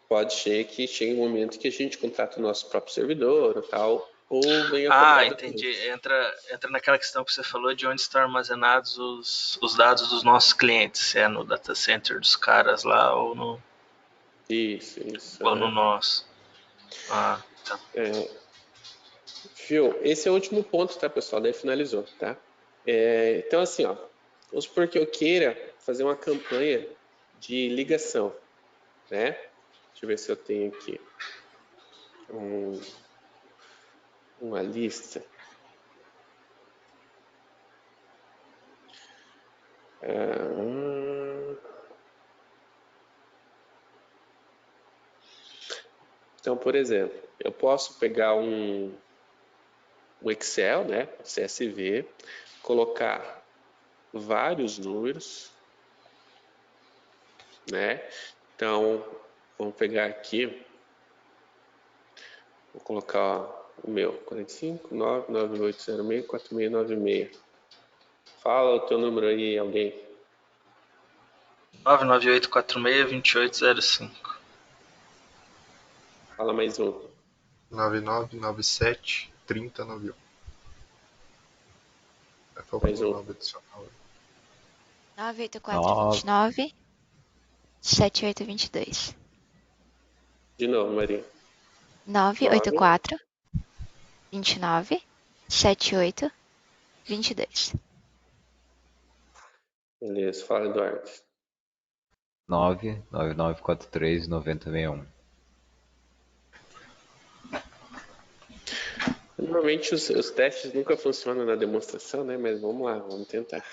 Pode ser que chegue um momento que a gente contrata o nosso próprio servidor ou tal, ou venha cobrado por Entendi. isso. Entra naquela questão que você falou de onde estão armazenados os dados dos nossos clientes, se é no data center dos caras lá ou no, Isso. ou no nosso. Tá. Viu? Esse é o último ponto, tá, pessoal? Daí finalizou, tá? Então, assim, ó, vamos supor que eu queira fazer uma campanha de ligação, né? Deixa eu ver se eu tenho aqui uma lista. Então, por exemplo, eu posso pegar um Excel, né, CSV, colocar vários números, né? Então, vamos pegar aqui, vou colocar o meu, 45 99806 4696. Fala o teu número aí, alguém. 998462805. Fala mais um. 9997 3091. Mais um. 98429 7822. De novo, Maria. 984 29 78 22. Beleza, fala, Eduardo. 99943 9061. Normalmente os testes nunca funcionam na demonstração, né? Mas vamos lá, vamos tentar.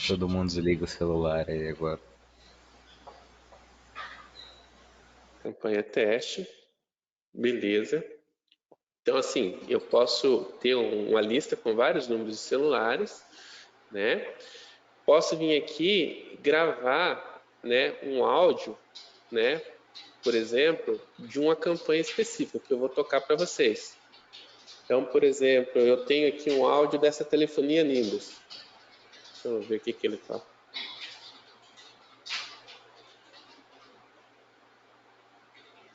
Todo mundo desliga o celular aí agora. Campanha teste. Beleza. Então, assim, eu posso ter uma lista com vários números de celulares, né? Posso vir aqui gravar, né, um áudio, né, por exemplo, de uma campanha específica que eu vou tocar para vocês. Então, por exemplo, eu tenho aqui um áudio dessa telefonia Nimbus. Deixa eu ver o que ele fala.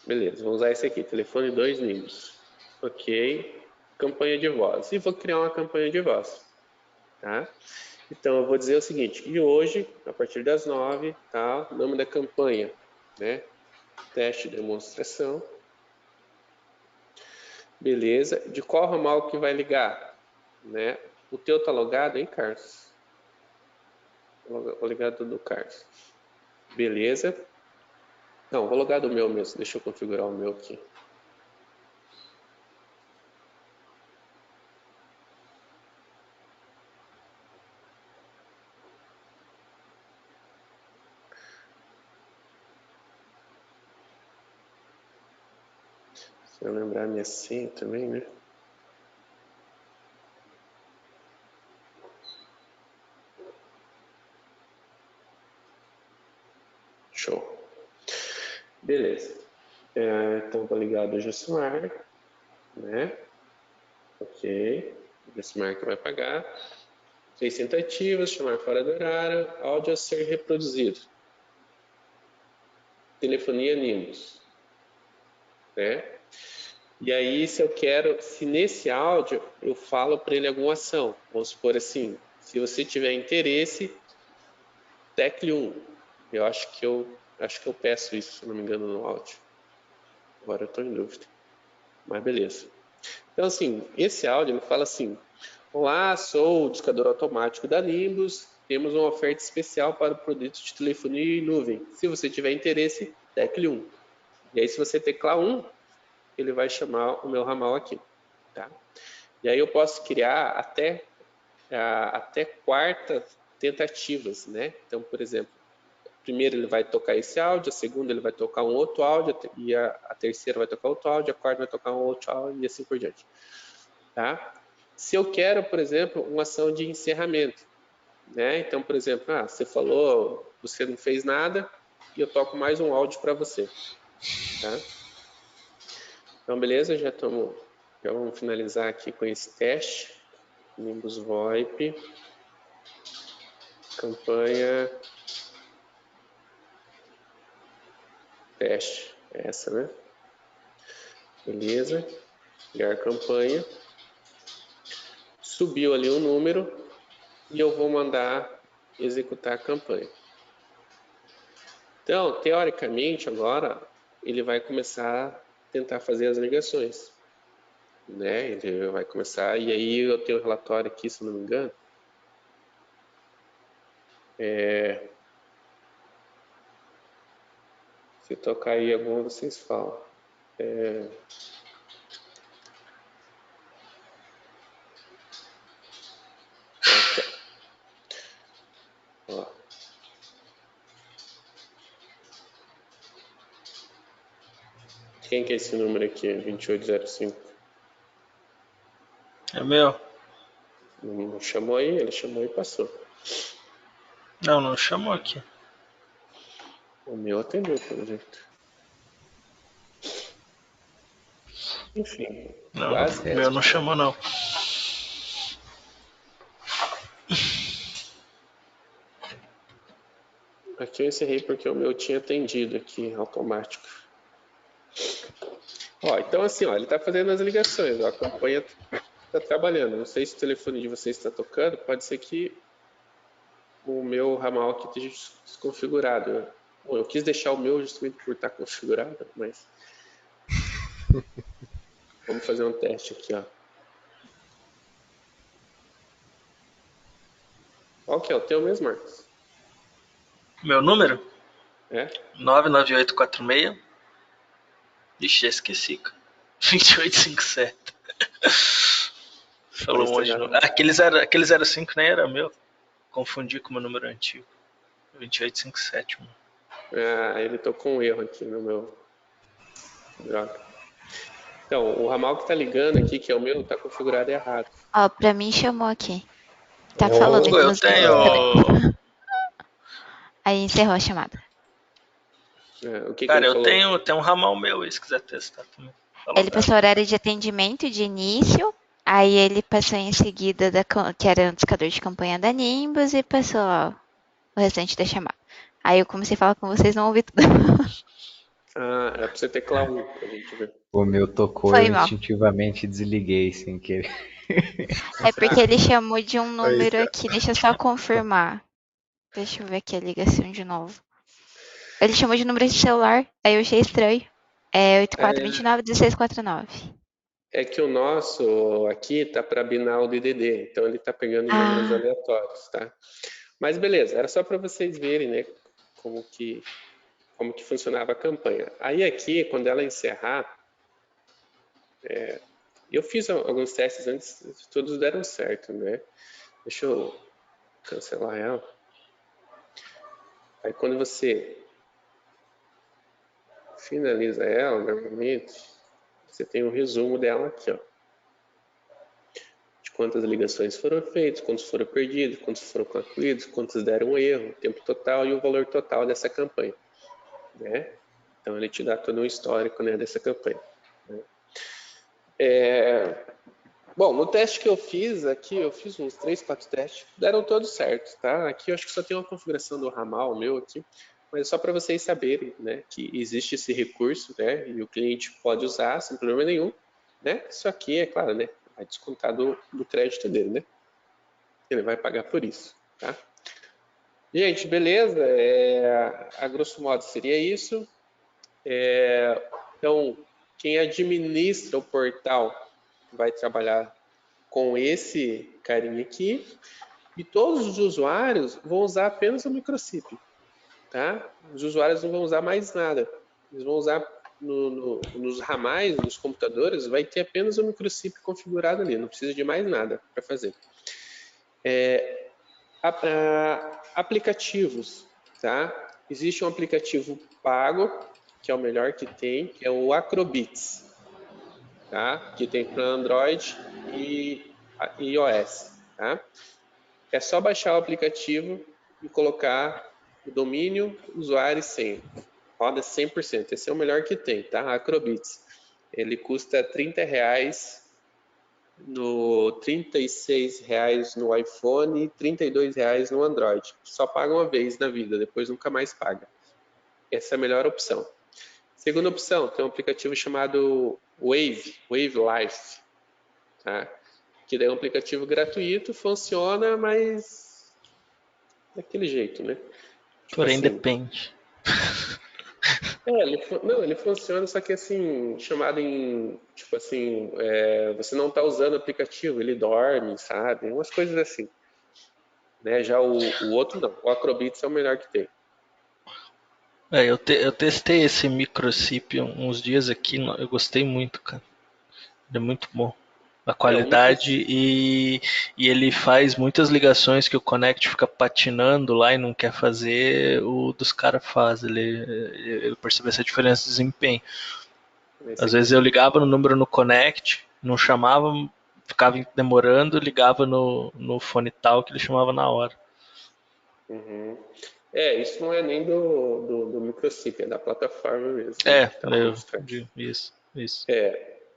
Beleza, vamos usar esse aqui, telefone 2 Nimbus. Ok, campanha de voz. E vou criar uma campanha de voz, tá? Então, eu vou dizer o seguinte, e hoje, a partir das 9, tá? O nome da campanha, né? Teste de demonstração. Beleza, de qual ramal que vai ligar, né? O teu tá logado, hein, Carlos? Vou ligar do Carlos. Beleza. Não, vou logar do meu mesmo, deixa eu configurar o meu aqui. Se eu lembrar minha senha também, né? Show. Beleza. Então, vou ligar do Josimar, né? Ok. O Josimar que vai pagar. 6 tentativas, chamar fora do horário, áudio a ser reproduzido. Telefonia Nimbus, né? E aí, se nesse áudio eu falo para ele alguma ação, vamos supor assim, se você tiver interesse, tecle 1. Eu acho que eu peço isso, se não me engano, no áudio. Agora eu estou em dúvida. Mas beleza. Então, assim, esse áudio ele fala assim: olá, sou o discador automático da Nimbus, temos uma oferta especial para o produto de telefonia em nuvem. Se você tiver interesse, tecle 1. E aí, se você teclar 1, ele vai chamar o meu ramal aqui, tá? E aí eu posso criar até quarta tentativas, né? Então, por exemplo, primeiro ele vai tocar esse áudio, a segunda ele vai tocar um outro áudio, e a terceira vai tocar outro áudio, a quarta vai tocar um outro áudio e assim por diante, tá? Se eu quero, por exemplo, uma ação de encerramento, né? Então, por exemplo, você falou, você não fez nada, e eu toco mais um áudio para você, tá? Então, beleza, já vamos finalizar aqui com esse teste. Nimbus VoIP, campanha, teste, essa, né? Beleza, criar campanha. Subiu ali o número e eu vou mandar executar a campanha. Então, teoricamente, agora ele vai começar a tentar fazer as ligações, né? Ele vai começar, e aí eu tenho o relatório aqui, se não me engano. Se tocar aí alguma, vocês falam. Ó. Quem que é esse número aqui? 2805. É meu? Não chamou aí? Ele chamou e passou. Não chamou aqui. O meu atendeu, pelo jeito. Enfim. Não, quase. o meu não chamou, não. Aqui eu encerrei porque o meu tinha atendido aqui, automático. Ó, então assim, ó, ele está fazendo as ligações, ó, a campanha está trabalhando. Não sei se o telefone de vocês está tocando, pode ser que o meu ramal aqui esteja desconfigurado. Bom, eu quis deixar o meu justamente por estar configurado, mas vamos fazer um teste aqui, ó. Qual que é o teu mesmo, Marcos? Meu número? É? 99846. Ixi, esqueci, cara. 2857. Falou um monte de número. Aquele 05 nem era meu. Confundi com o meu número antigo. 2857, mano. Ele tô com um erro aqui no meu. Droga. Então, o ramal que tá ligando aqui, que é o meu, tá configurado errado. Ó, pra mim chamou aqui. Tá falando, Pô, eu inclusive. Cadê? tenho. Aí encerrou a chamada. O que Cara, ele eu falou? tenho um ramal meu aí, se quiser testar também. Fala, Ele passou horário de atendimento de início, aí ele passou em seguida que era um discador de campanha da Nimbus e passou ó, o restante da chamada. Aí eu comecei a falar com vocês, não ouvi tudo. É pra você teclar um, pra gente ver. O meu tocou, Foi eu mal. instintivamente desliguei sem querer. É porque ele chamou de um Aí, número cara. aqui, deixa eu só confirmar. Deixa eu ver aqui a ligação de novo. Ele chamou de número de celular, aí eu achei estranho. É 8429-1649. É que o nosso aqui tá para binar o DDD, então ele tá pegando números Ah, aleatórios, tá? Mas beleza, era só para vocês verem, né, como que funcionava a campanha. Aí aqui, quando ela encerrar, eu fiz alguns testes antes, todos deram certo, né? Deixa eu cancelar ela. Aí quando você finaliza ela, normalmente, você tem um resumo dela aqui, ó. De quantas ligações foram feitas, quantos foram perdidos, quantos foram concluídos, quantos deram erro, tempo total e o valor total dessa campanha, né? Então ele te dá todo um histórico, né, dessa campanha. Né? Bom, no teste que eu fiz aqui, eu fiz uns 3, 4 testes, deram todos certo, tá? Aqui eu acho que só tem uma configuração do ramal meu aqui, mas é só para vocês saberem, né, que existe esse recurso, né, e o cliente pode usar sem problema nenhum, né? Isso aqui, é claro, né, vai descontar do crédito dele, né? Ele vai pagar por isso, tá? Gente, beleza? A grosso modo seria isso. Então, quem administra o portal vai trabalhar com esse carinha aqui e todos os usuários vão usar apenas o microchip, tá? Os usuários não vão usar mais nada. Eles vão usar nos ramais, nos computadores, vai ter apenas o microchip configurado ali, não precisa de mais nada para fazer. Aplicativos, tá? Existe um aplicativo pago, que é o melhor que tem, que é o Acrobits, tá? Que tem para Android e iOS, tá? É só baixar o aplicativo e colocar o domínio, usuário e senha. Roda 100%. Esse é o melhor que tem, tá? Acrobits. Ele custa R$30 no R$36 no iPhone e R$32 no Android. Só paga uma vez na vida, depois nunca mais paga. Essa é a melhor opção. Segunda opção, tem um aplicativo chamado Wave Life, tá? Que daí é um aplicativo gratuito, funciona, mas daquele jeito, né? Tipo Porém, assim, depende. ele funciona, só que assim, chamado em, tipo assim, você não tá usando o aplicativo, ele dorme, sabe? Umas coisas assim. Né? Já o outro não, o Acrobits é o melhor que tem. Eu testei esse microchip uns dias aqui, eu gostei muito, cara. Ele é muito bom. A O qualidade microchip, e ele faz muitas ligações que o Connect fica patinando lá e não quer fazer, o dos caras faz. Eu percebi essa diferença de desempenho. esse Às aqui vezes eu sim. ligava no número no Connect, não chamava, ficava demorando, ligava no fone tal que ele chamava na hora. Uhum. Isso não é nem do microchip, é da plataforma mesmo, né? É, Que tá por trás. isso.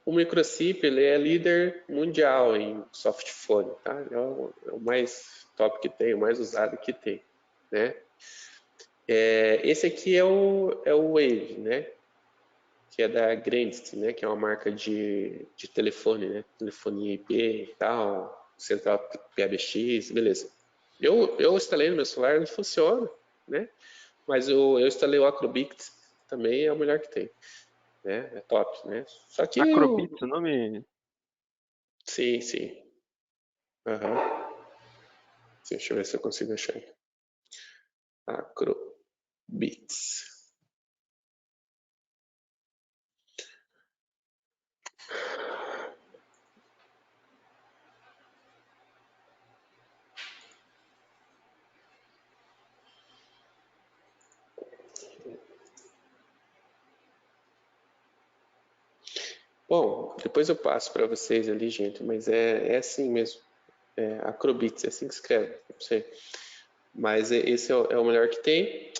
O microchip, ele é líder mundial em softphone, tá? É o mais top que tem, o mais usado que tem, né? Esse aqui é o Wave, né? Que é da Grandst, né? Que é uma marca de telefone, né? Telefonia IP e tal, central PBX, beleza. Eu instalei no meu celular, ele funciona, né? Mas eu instalei o Acrobit, também é o melhor que tem, né? É top, né? Só que Acrobit, o nome. sim, sim. Aham. Sim, deixa eu ver se eu consigo achar. Acrobits. Bom, depois eu passo para vocês ali, gente, mas é assim mesmo. Acrobites, é assim que escreve, não sei. Mas esse é o melhor que tem.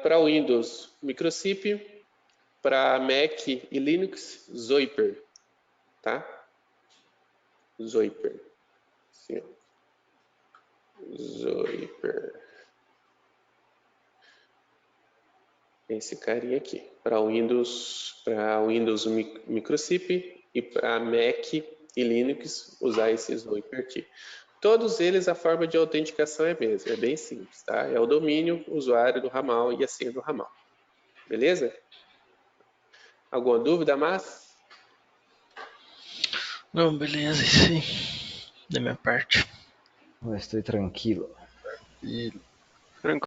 Para Windows, Microcip. Para Mac e Linux, Zoiper, tá? Zoiper. Assim, ó. Zoiper. Esse carinha aqui. Para Windows Microcip e para Mac e Linux, usar esse Zoiper aqui. Todos eles, a forma de autenticação é a mesma, é bem simples, tá? É o domínio, o usuário do ramal e a senha do ramal. Beleza? Alguma dúvida, Mas? Não, beleza, sim. Da minha parte. Eu estou tranquilo. E